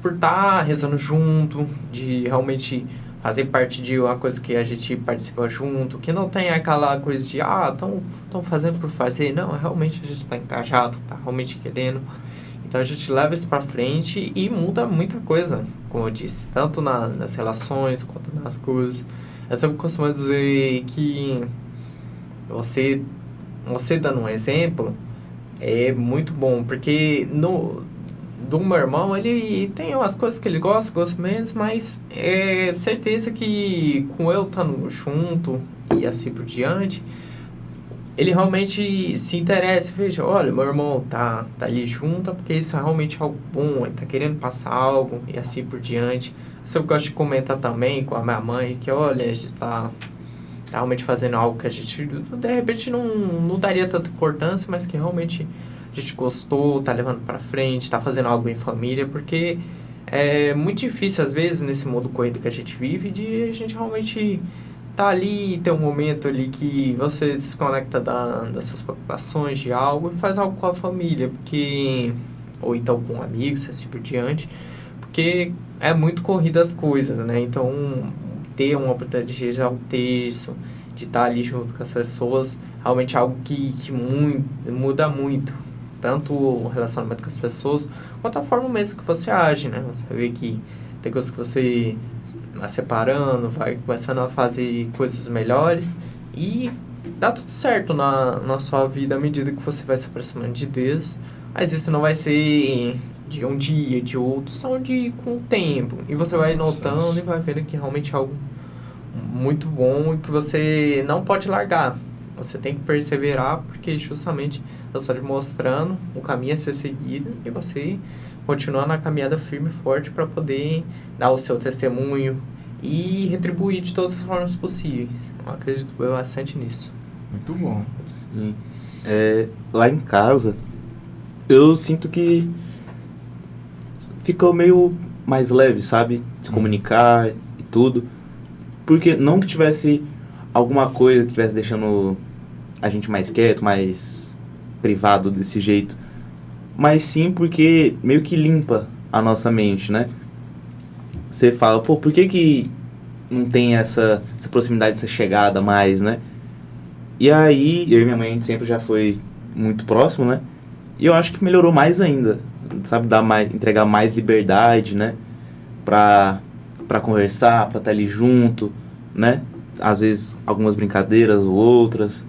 por estar rezando junto, de realmente fazer parte de uma coisa que a gente participa junto, que não tem aquela coisa de, estão fazendo por fazer. Não, realmente a gente está engajado, está realmente querendo. Então a gente leva isso para frente e muda muita coisa, como eu disse, tanto nas relações quanto nas coisas. Eu sempre costumo dizer que você dando um exemplo é muito bom, porque do meu irmão, ele tem umas coisas que ele gosta menos, mas é certeza que com eu estando junto e assim por diante, ele realmente se interessa, veja, olha, meu irmão tá ali junto, porque isso é realmente algo bom, ele tá querendo passar algo e assim por diante. Eu sempre gosto de comentar também com a minha mãe, que olha, a gente tá realmente fazendo algo que a gente, de repente, não daria tanta importância, mas que realmente a gente gostou, tá levando pra frente, tá fazendo algo em família, porque é muito difícil, às vezes, nesse mundo corrido que a gente vive, de a gente realmente tá ali e ter um momento ali que você se desconecta das suas preocupações, de algo, e faz algo com a família, porque ou então com amigos, assim por diante, porque é muito corrida as coisas, né? Então, ter uma oportunidade de rezar o terço, de estar ali junto com as pessoas, realmente é algo que muda muito, tanto o relacionamento com as pessoas, quanto a forma mesmo que você age, né? Você vê que tem coisas que você vai separando, vai começando a fazer coisas melhores e dá tudo certo na sua vida à medida que você vai se aproximando de Deus. Mas isso não vai ser de um dia, de outro, só com o tempo. E você vai notando e vai vendo que realmente é algo muito bom e que você não pode largar. Você tem que perseverar, porque justamente Deus está te mostrando o caminho a ser seguido e você continuar na caminhada firme e forte para poder dar o seu testemunho e retribuir de todas as formas possíveis. Eu acredito bastante nisso. Muito bom. Sim. Lá em casa, eu sinto que ficou meio mais leve, sabe? Se comunicar e tudo. Porque não que tivesse alguma coisa que estivesse deixando a gente mais quieto, mais privado desse jeito. Mas sim porque meio que limpa a nossa mente, né? Você fala, pô, por que não tem essa proximidade, essa chegada mais, né? E aí, eu e minha mãe, a gente sempre já foi muito próximo, né? E eu acho que melhorou mais ainda, sabe? Entregar mais liberdade, né? Pra conversar, pra estar ali junto, né? Às vezes, algumas brincadeiras ou outras.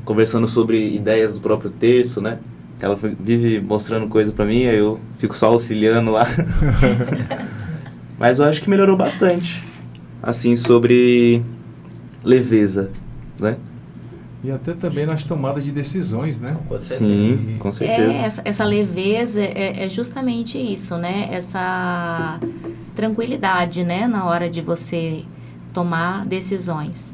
Conversando sobre ideias do próprio terço, né? Que ela vive mostrando coisa pra mim, aí eu fico só auxiliando lá. Mas eu acho que melhorou bastante. Assim, sobre leveza, né? E até também nas tomadas de decisões, né? Com certeza. Sim, com certeza. Essa leveza é justamente isso, né? Essa tranquilidade, né? Na hora de você tomar decisões.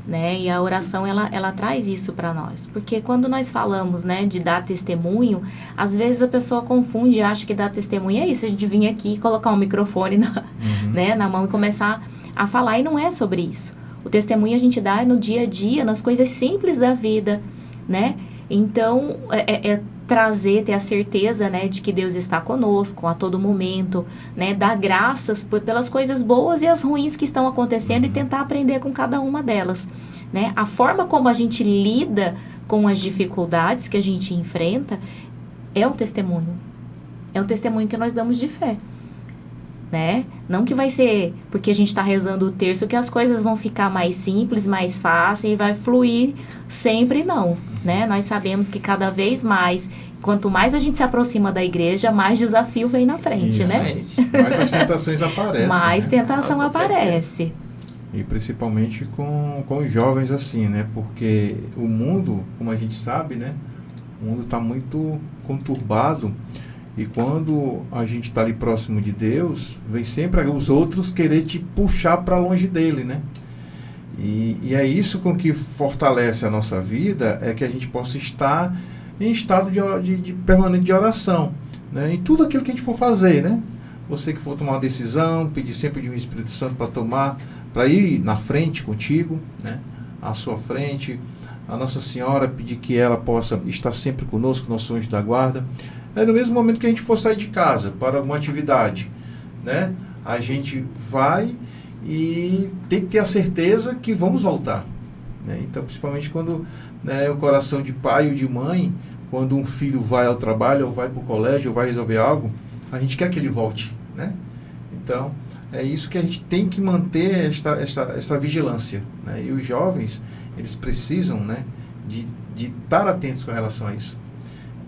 Né? E a oração, ela traz isso para nós. Porque quando nós falamos, né, de dar testemunho, às vezes a pessoa confunde e acha que dar testemunho é isso, a gente vir aqui e colocar um microfone né, na mão e começar a falar. E não é sobre isso. O testemunho a gente dá no dia a dia, nas coisas simples da vida, né? Então, ter a certeza, né, de que Deus está conosco a todo momento, né, dar graças pelas coisas boas e as ruins que estão acontecendo e tentar aprender com cada uma delas, né? A forma como a gente lida com as dificuldades que a gente enfrenta é um testemunho que nós damos de fé, né? Não que vai ser porque a gente está rezando o terço que as coisas vão ficar mais simples, mais fáceis e vai fluir sempre, não, né? Nós sabemos que cada vez mais, quanto mais a gente se aproxima da igreja, mais desafio vem na frente, Isso. né? Mais as tentações aparecem. Mais né? tentação aparece. E principalmente com os jovens assim, né? Porque o mundo, como a gente sabe, né? O mundo está muito conturbado. E quando a gente está ali próximo de Deus, vem sempre os outros querer te puxar para longe dele, né? E é isso com que fortalece a nossa vida, é que a gente possa estar em estado de permanente de oração, né? Em tudo aquilo que a gente for fazer, né? Você que for tomar uma decisão, pedir sempre de um Espírito Santo para ir na frente contigo, né? À sua frente, a Nossa Senhora, pedir que ela possa estar sempre conosco, nosso anjo da guarda. No mesmo momento que a gente for sair de casa para alguma atividade, né? A gente vai e tem que ter a certeza que vamos voltar, né? Então, principalmente quando, né, o coração de pai ou de mãe, quando um filho vai ao trabalho, ou vai para o colégio, ou vai resolver algo, a gente quer que ele volte, né? Então, é isso que a gente tem que manter essa vigilância, né? E os jovens, eles precisam, né, de estar atentos com relação a isso.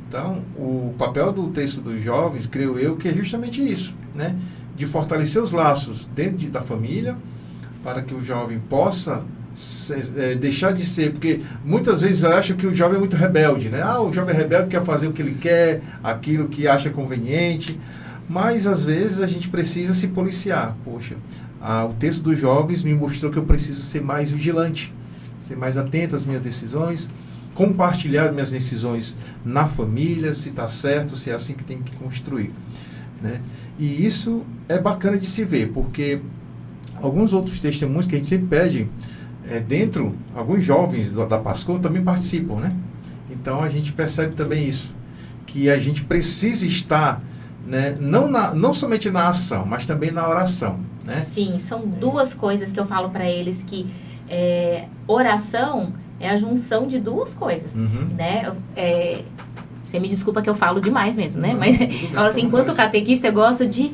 Então, o papel do texto dos jovens, creio eu, que é justamente isso, né? De fortalecer os laços dentro da família, para que o jovem possa deixar de ser, porque muitas vezes acham que o jovem é muito rebelde, né? O jovem é rebelde, quer fazer o que ele quer, aquilo que acha conveniente, mas às vezes a gente precisa se policiar. Poxa, o texto dos jovens me mostrou que eu preciso ser mais vigilante, ser mais atento às minhas decisões, compartilhar minhas decisões na família, se está certo, se é assim que tem que construir, né? E isso é bacana de se ver, porque alguns outros testemunhos que a gente sempre pede, alguns jovens da Pascua também participam, né? Então a gente percebe também isso, que a gente precisa estar, né, não somente na ação, mas também na oração, né? Sim, são duas coisas que eu falo para eles, que oração é a junção de duas coisas, né? Você me desculpa que eu falo demais mesmo, né? Mas, assim, enquanto catequista, eu gosto de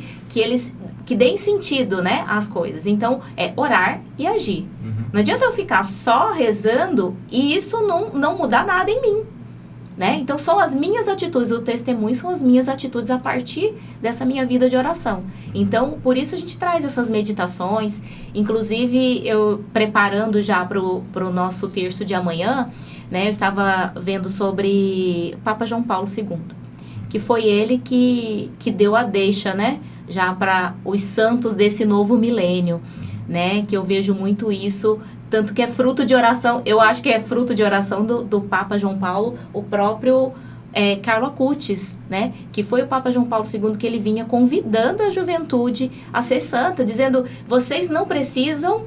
que deem sentido, né, às coisas. Então, é orar e agir. Não adianta eu ficar só rezando e isso não mudar nada em mim, né? Então, são as minhas atitudes, o testemunho são as minhas atitudes a partir dessa minha vida de oração. Então, por isso a gente traz essas meditações. Inclusive, eu preparando já para o nosso terço de amanhã, né, eu estava vendo sobre Papa João Paulo II, que foi ele que deu a deixa, né, já para os santos desse novo milênio, né, que eu vejo muito isso, tanto que é fruto de oração, eu acho que é fruto de oração do Papa João Paulo, o próprio Carlo Acutis, né, que foi o Papa João Paulo II, que ele vinha convidando a juventude a ser santa, dizendo, vocês não precisam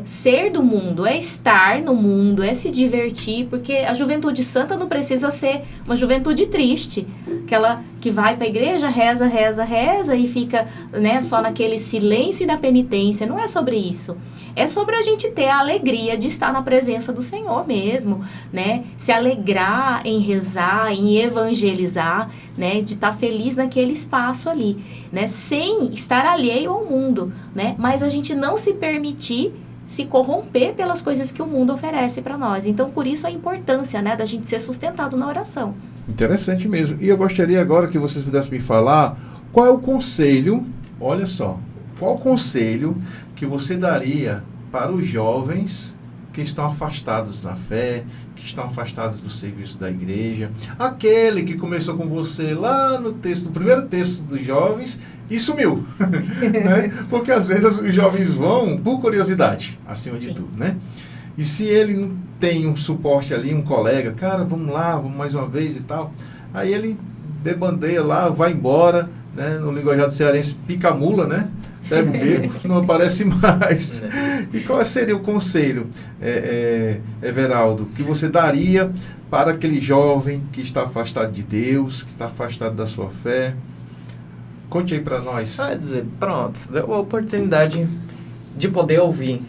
ser do mundo, é estar no mundo, é se divertir, porque a juventude santa não precisa ser uma juventude triste, aquela que vai para a igreja, reza, reza, reza e fica, né, só naquele silêncio e na penitência. Não é sobre isso. É sobre a gente ter a alegria de estar na presença do Senhor mesmo, né? Se alegrar em rezar, em evangelizar, né? De estar feliz naquele espaço ali, né? Sem estar alheio ao mundo, né? Mas a gente não se permitir se corromper pelas coisas que o mundo oferece para nós. Então, por isso a importância, né, da gente ser sustentado na oração. Interessante mesmo. E eu gostaria agora que vocês pudessem me falar qual é o conselho, olha só, qual o conselho que você daria para os jovens que estão afastados da fé, que estão afastados do serviço da igreja, aquele que começou com você lá no primeiro texto dos jovens e sumiu, né? Porque às vezes os jovens vão por curiosidade, acima de tudo, né? E se ele não tem um suporte ali, um colega, cara, vamos lá, vamos mais uma vez e tal, aí ele debandeia lá, vai embora, né? No linguajar do cearense, pica a mula, né? Pega o beco, não aparece mais. E qual seria o conselho, Everaldo, que você daria para aquele jovem que está afastado de Deus, que está afastado da sua fé? Conte aí para nós. Quer dizer, pronto, deu a oportunidade de poder ouvir.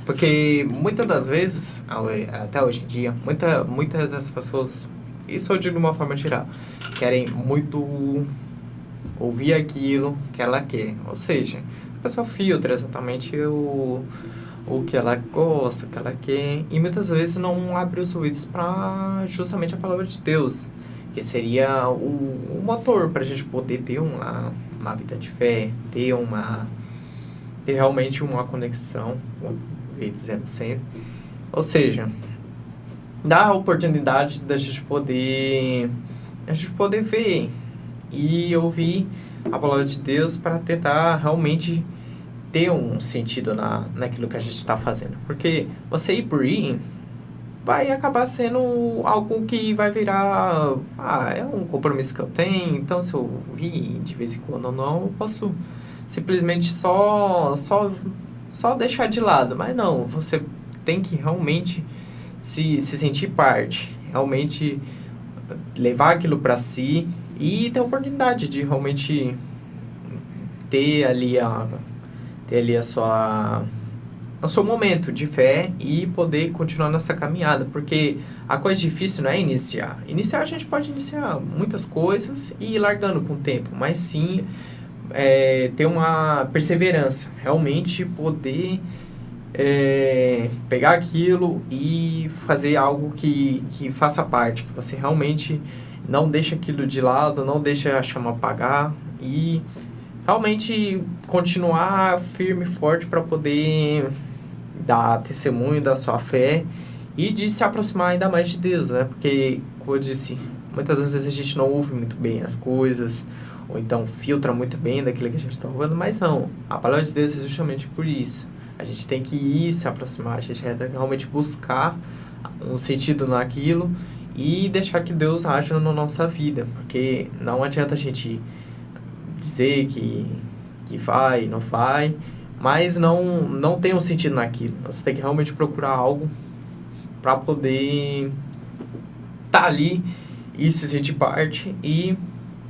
Porque muitas das vezes, até hoje em dia, muitas das pessoas, isso eu digo de uma forma geral, querem muito ouvir aquilo que ela quer. Ou seja, a pessoa filtra exatamente o que ela gosta, o que ela quer, e muitas vezes não abre os ouvidos para justamente a palavra de Deus, que seria o motor para a gente poder ter uma vida de fé, ter realmente uma conexão, dizendo sempre. Ou seja, dá a oportunidade da gente poder ver e ouvir a palavra de Deus para tentar realmente ter um sentido naquilo que a gente está fazendo. Porque você ir por ir vai acabar sendo algo que vai virar... é um compromisso que eu tenho, então se eu vir de vez em quando ou não, eu posso simplesmente só deixar de lado. Mas não, você tem que realmente se sentir parte, realmente levar aquilo para si e ter a oportunidade de realmente ter ali o seu momento de fé e poder continuar nessa caminhada, porque a coisa difícil não é iniciar. A gente pode iniciar muitas coisas e ir largando com o tempo, mas sim ter uma perseverança, realmente poder pegar aquilo e fazer algo que faça parte, que você realmente não deixa aquilo de lado, não deixa a chama apagar e realmente continuar firme e forte para poder dar testemunho da sua fé e de se aproximar ainda mais de Deus, né? Porque, como eu disse, muitas das vezes a gente não ouve muito bem as coisas, ou então filtra muito bem daquilo que a gente está ouvindo, mas não. A palavra de Deus é justamente por isso. A gente tem que ir se aproximar, a gente tem que realmente buscar um sentido naquilo e deixar que Deus haja na nossa vida, porque não adianta a gente dizer que vai, não vai, mas não tem um sentido naquilo. Você tem que realmente procurar algo para poder estar ali e se sentir parte e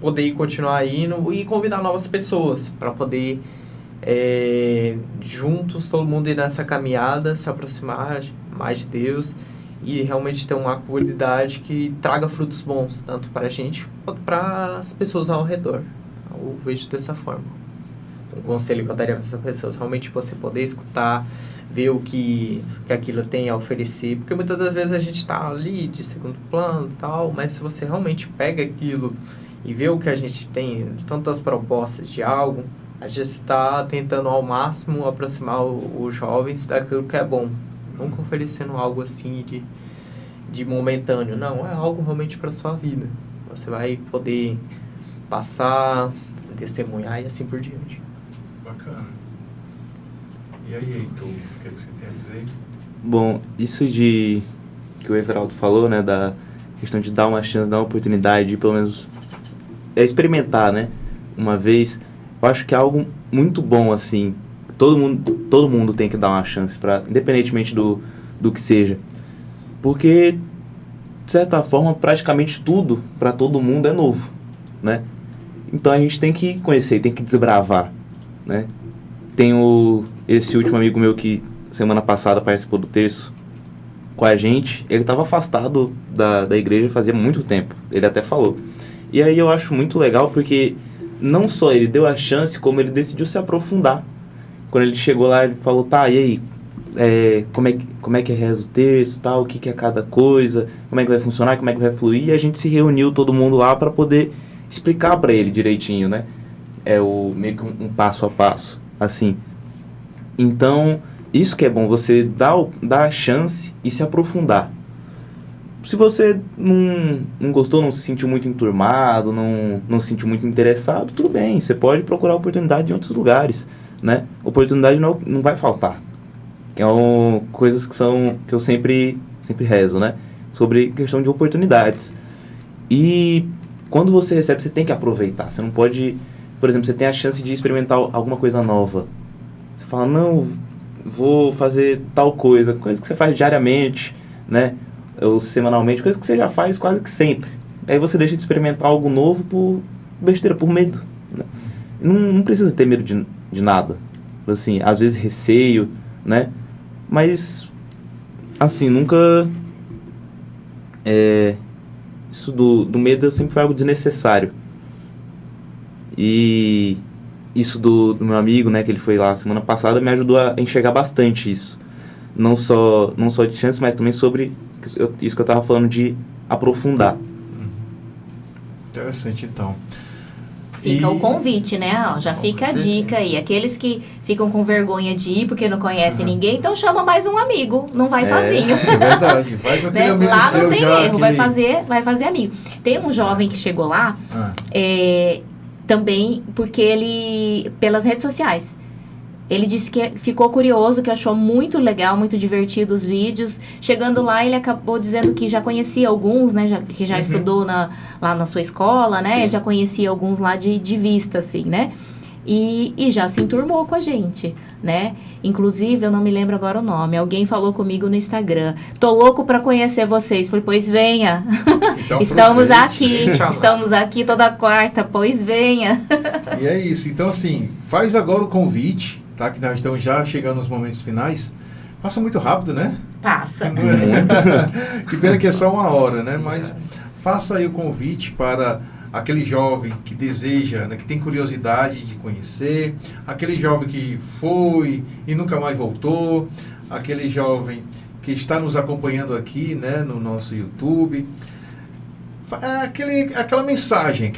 poder continuar indo e convidar novas pessoas para poder juntos, todo mundo ir nessa caminhada, se aproximar mais de Deus e realmente ter uma comunidade que traga frutos bons, tanto para a gente quanto para as pessoas ao redor. Eu vejo dessa forma. Um conselho que eu daria para essas pessoas, realmente você poder escutar, ver o que aquilo tem a oferecer, porque muitas das vezes a gente está ali de segundo plano e tal, mas se você realmente pega aquilo e vê o que a gente tem, tantas propostas de algo, a gente está tentando ao máximo aproximar os jovens daquilo que é bom, nunca oferecendo algo assim de momentâneo, não, é algo realmente para sua vida. Você vai poder passar, testemunhar e assim por diante. Bacana. E aí, Heitor, o que é que você tem a dizer? Bom, isso que o Everaldo falou, né, da questão de dar uma chance, dar uma oportunidade, de pelo menos experimentar, né, uma vez, eu acho que é algo muito bom, assim. Todo mundo tem que dar uma chance, independentemente do que seja. Porque, de certa forma, praticamente tudo, para todo mundo, é novo, né? Então a gente tem que conhecer, tem que desbravar, né? Tenho esse último amigo meu que semana passada participou do terço com a gente. Ele estava afastado da igreja fazia muito tempo, ele até falou. E aí eu acho muito legal porque não só ele deu a chance, como ele decidiu se aprofundar. Quando ele chegou lá, ele falou, tá, e aí, como é que reza o terço, tal, o que é cada coisa, como é que vai funcionar, como é que vai fluir, e a gente se reuniu todo mundo lá para poder explicar para ele direitinho, né? Meio que um passo a passo, assim. Então, isso que é bom, você dar a chance e se aprofundar. Se você não gostou, não se sentiu muito enturmado, não se sentiu muito interessado, tudo bem, você pode procurar oportunidade em outros lugares, né? Oportunidade não vai faltar. Coisas que eu sempre rezo, né? Sobre questão de oportunidades. E quando você recebe, você tem que aproveitar. Você não pode... Por exemplo, você tem a chance de experimentar alguma coisa nova. Você fala, não, vou fazer tal coisa. Coisa que você faz diariamente, né? Ou semanalmente. Coisa que você já faz quase que sempre. Aí você deixa de experimentar algo novo por besteira, por medo, né? Não precisa ter medo de nada. Assim, às vezes receio, né? Mas, assim, nunca... Isso do medo sempre foi algo desnecessário. E isso do meu amigo, né, que ele foi lá semana passada, me ajudou a enxergar bastante isso. Não só de chance, mas também sobre isso que eu tava falando de aprofundar. Interessante, então. Fica o convite, né? Ó, já fica a dica aí. Aqueles que ficam com vergonha de ir porque não conhecem ninguém, então chama mais um amigo. Não vai sozinho. É verdade. Vai com aquele amigo lá seu não tem já, erro. Vai fazer amigo. Tem um jovem que chegou lá, também porque ele... Pelas redes sociais. Ele disse que ficou curioso, que achou muito legal, muito divertido os vídeos. Chegando lá, ele acabou dizendo que já conhecia alguns, né? Que já estudou lá na sua escola, né? Sim. Ele já conhecia alguns lá de vista, assim, né? E já se enturmou com a gente, né? Inclusive, eu não me lembro agora o nome. Alguém falou comigo no Instagram. Tô louco pra conhecer vocês. Falei, pois venha. Então, Estamos aqui toda quarta, pois venha. E é isso. Então, assim, faz agora o convite, tá? Que nós estamos já chegando nos momentos finais. Passa muito rápido, né? Passa. Que pena que é só 1 hora, né? Mas faça aí o convite para aquele jovem que deseja, né, que tem curiosidade de conhecer, aquele jovem que foi e nunca mais voltou, aquele jovem que está nos acompanhando aqui, né, no nosso YouTube. Aquela mensagem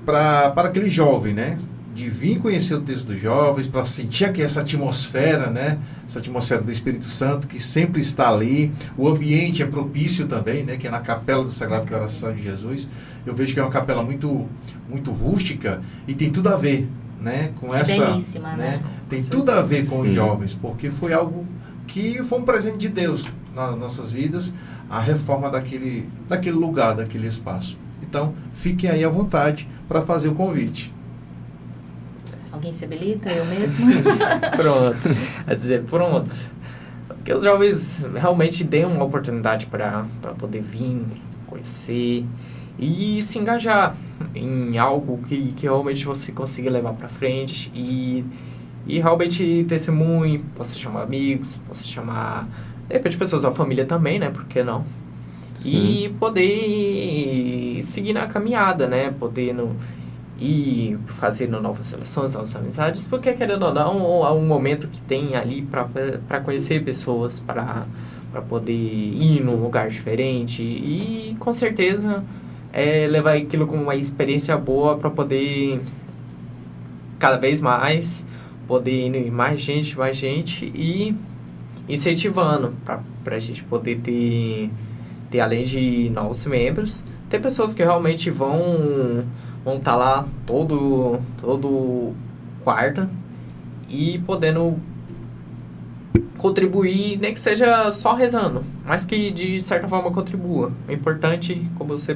para aquele jovem, né? De vir conhecer o texto dos jovens, para sentir aqui essa atmosfera, né? Essa atmosfera do Espírito Santo que sempre está ali. O ambiente é propício também, né? Que é na Capela do Sagrado Coração de Jesus. Eu vejo que é uma capela muito, muito rústica e tem tudo a ver, né? Com essa... Belíssima, né? Tem tudo a ver com os Sim. jovens, porque foi algo que foi um presente de Deus nas nossas vidas, a reforma daquele lugar, daquele espaço. Então, fiquem aí à vontade para fazer o convite. Alguém se habilita? Eu mesmo? Pronto. Quer dizer, pronto. Que os jovens realmente deem uma oportunidade para poder vir, conhecer e se engajar em algo que realmente você consiga levar para frente e realmente testemunhe, possa chamar amigos, possa chamar, de repente, pessoas da família também, né? Por que não? Sim. E poder seguir na caminhada, né? Podendo ir fazendo novas relações, novas amizades, porque, querendo ou não, é um momento que tem ali para conhecer pessoas, para poder ir num lugar diferente e, com certeza, levar aquilo como uma experiência boa para poder, cada vez mais, poder ir mais gente incentivando para a gente poder ter, além de novos membros, ter pessoas que realmente vão estar lá todo quarta e podendo contribuir, nem que seja só rezando, mas que de certa forma contribua. O importante, como você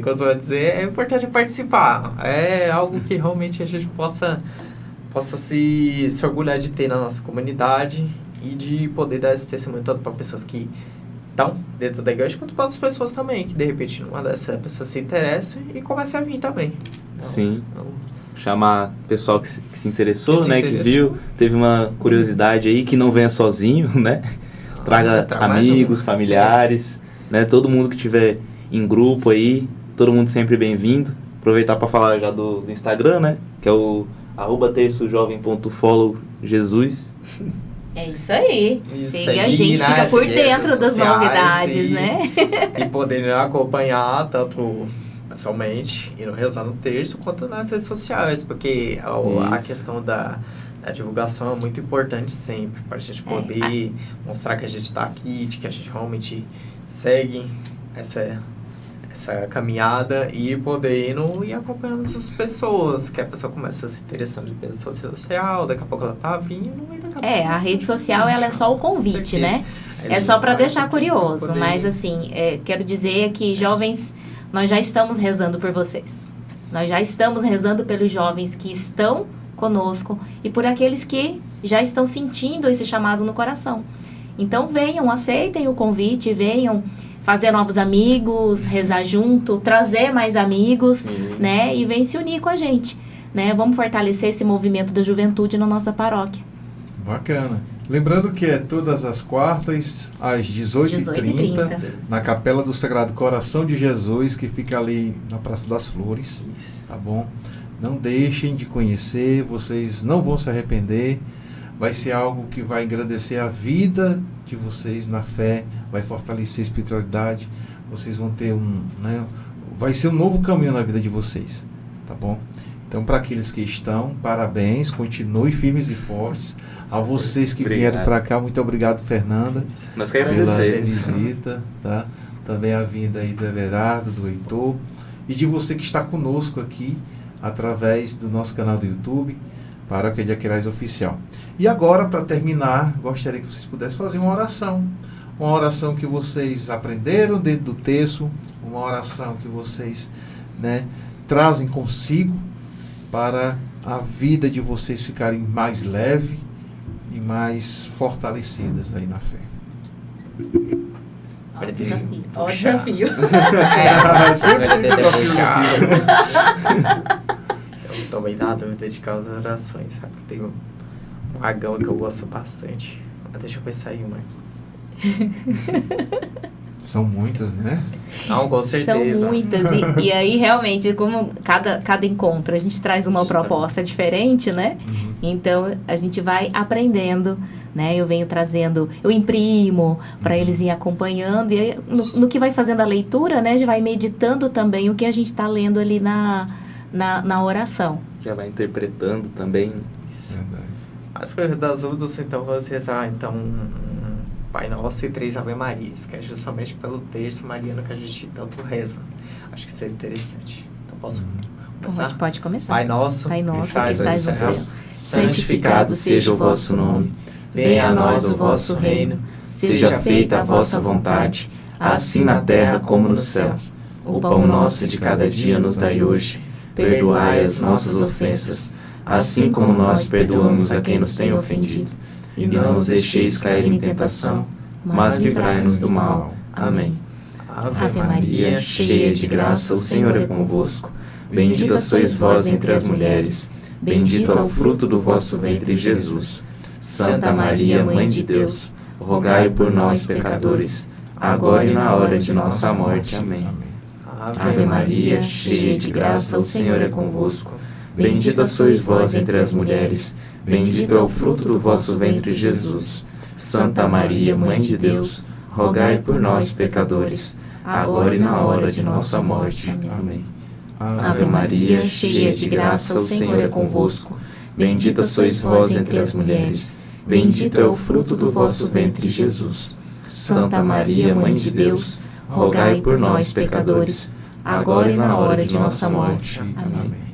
costuma dizer, é importante participar. É algo que realmente a gente possa se orgulhar de ter na nossa comunidade e de poder dar esse testemunho tanto para pessoas que estão dentro da igreja, quanto para outras pessoas também, que de repente uma dessas pessoas se interessa e comece a vir também. Então, sim. Chamar pessoal que se interessou, né? Que viu, teve uma curiosidade aí, que não venha sozinho, né? Traga amigos, familiares, né? Todo mundo que tiver em grupo aí, todo mundo sempre bem-vindo. Aproveitar para falar já do Instagram, né? Que é o @terçojovem.followjesus. É isso aí. Siga a aí, gente, né? fica por Seguir dentro das sociais novidades, né? E poder acompanhar tanto pessoalmente e no rezar no terço, quanto nas redes sociais, porque a questão da divulgação é muito importante sempre, para a gente poder mostrar que a gente está aqui, de que a gente realmente segue essa caminhada e poder ir acompanhando essas pessoas, que a pessoa começa a se interessando em rede social, daqui a pouco ela tá vindo. A rede social ela é só o convite, né? É só para deixar curioso, mas assim, quero dizer que jovens, nós já estamos rezando por vocês. Nós já estamos rezando pelos jovens que estão conosco e por aqueles que já estão sentindo esse chamado no coração. Então venham, aceitem o convite, venham fazer novos amigos, rezar junto, trazer mais amigos, né? E vem se unir com a gente, né? Vamos fortalecer esse movimento da juventude na nossa paróquia. Bacana. Lembrando que é todas as quartas, às 18h30, na Capela do Sagrado Coração de Jesus, que fica ali na Praça das Flores, tá bom? Não deixem de conhecer, vocês não vão se arrepender. Vai ser algo que vai engrandecer a vida de vocês na fé, vai fortalecer a espiritualidade, vocês vão ter vai ser um novo caminho na vida de vocês, tá bom? Então, para aqueles que estão, parabéns, continue firmes e fortes. A vocês que vieram para cá, muito obrigado, Fernanda, nós queremos agradecer pela visita, tá? Também a vinda aí do Everardo, do Heitor, e de você que está conosco aqui, através do nosso canal do YouTube, Paróquia de Aquiraz Oficial. E agora, para terminar, gostaria que vocês pudessem fazer uma oração que vocês aprenderam dentro do texto, uma oração que vocês, né, trazem consigo para a vida de vocês ficarem mais leve e mais fortalecidas aí na fé. Ó o desafio. Ó o desafio. Sempre tem desafio aqui. Eu também tava me dedicar às orações, sabe? Tem um agão que eu gosto bastante. Mas deixa eu pensar aí, mãe. São muitas, né? Não, com certeza. São muitas. E aí, realmente, como cada encontro, a gente traz uma proposta diferente, né? Uhum. Então, a gente vai aprendendo, né? Eu venho trazendo, eu imprimo para eles irem acompanhando. E aí, no que vai fazendo a leitura, né? A gente vai meditando também o que a gente está lendo ali na oração. Já vai interpretando também. Verdade. As coisas das dúvidas, então, você Pai Nosso e 3 Ave Marias, que é justamente pelo terço mariano que a gente tanto reza. Acho que seria interessante. Então, posso começar? Pode começar. Pai Nosso, que estás no no céu, céu, santificado seja o vosso nome. Venha a nós o vosso reino. Seja feita a vossa vontade, assim na terra como no céu. O pão nosso de cada dia nos dai hoje. Perdoai as nossas ofensas, assim como nós perdoamos a quem nos tem ofendido. E não nos deixeis cair em tentação, mas livrai-nos do mal. Amém. Ave Maria, cheia de graça, o Senhor é convosco. Bendita sois vós entre as mulheres, bendito é o fruto do vosso ventre, Jesus. Santa Maria, Mãe de Deus, rogai por nós, pecadores, agora e na hora de nossa morte. Amém. Ave Maria, cheia de graça, o Senhor é convosco. Bendita sois vós entre as mulheres, bendito é o fruto do vosso ventre, Jesus. Santa Maria, Mãe de Deus, rogai por nós, pecadores, agora e na hora de nossa morte. Amém. Ave Maria, cheia de graça, o Senhor é convosco. Bendita sois vós entre as mulheres, Bendito é o fruto do vosso ventre, Jesus. Santa Maria, Mãe de Deus, rogai por nós, pecadores, agora e na hora de nossa morte. Amém.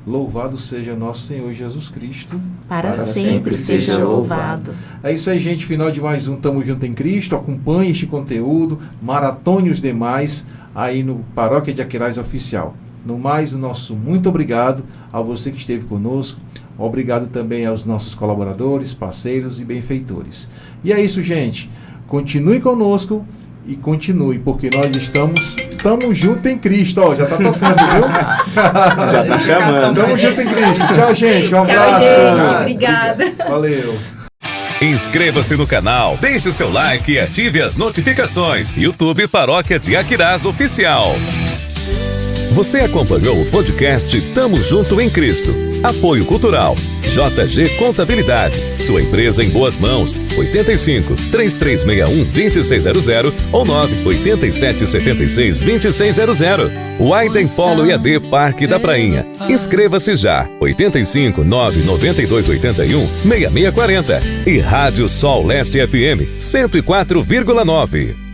Louvado seja nosso Senhor Jesus Cristo. Para sempre seja louvado. É isso aí, gente. Final de mais um Tamo Junto em Cristo. Acompanhe este conteúdo, maratone os demais aí no Paróquia de Aquiraz Oficial. No mais, o nosso muito obrigado a você que esteve conosco. Obrigado também aos nossos colaboradores, parceiros e benfeitores. E é isso, gente. Continue conosco e continue, porque nós estamos junto em Cristo. Ó, já tá tocando, viu? Já tá chamando. Tamo junto em Cristo. Tchau, gente. Um Tchau, abraço. gente. Obrigada. Valeu. Inscreva-se no canal, deixe seu like e ative as notificações. YouTube Paróquia de Aquiraz Oficial. Você acompanhou o podcast Tamo Junto em Cristo. Apoio Cultural. JG Contabilidade. Sua empresa em boas mãos. 85 3361 2600 ou 987 76 2600. Widen Polo EAD Parque da Prainha. Inscreva-se já. 85 992 81 6640. E Rádio Sol Leste FM 104,9.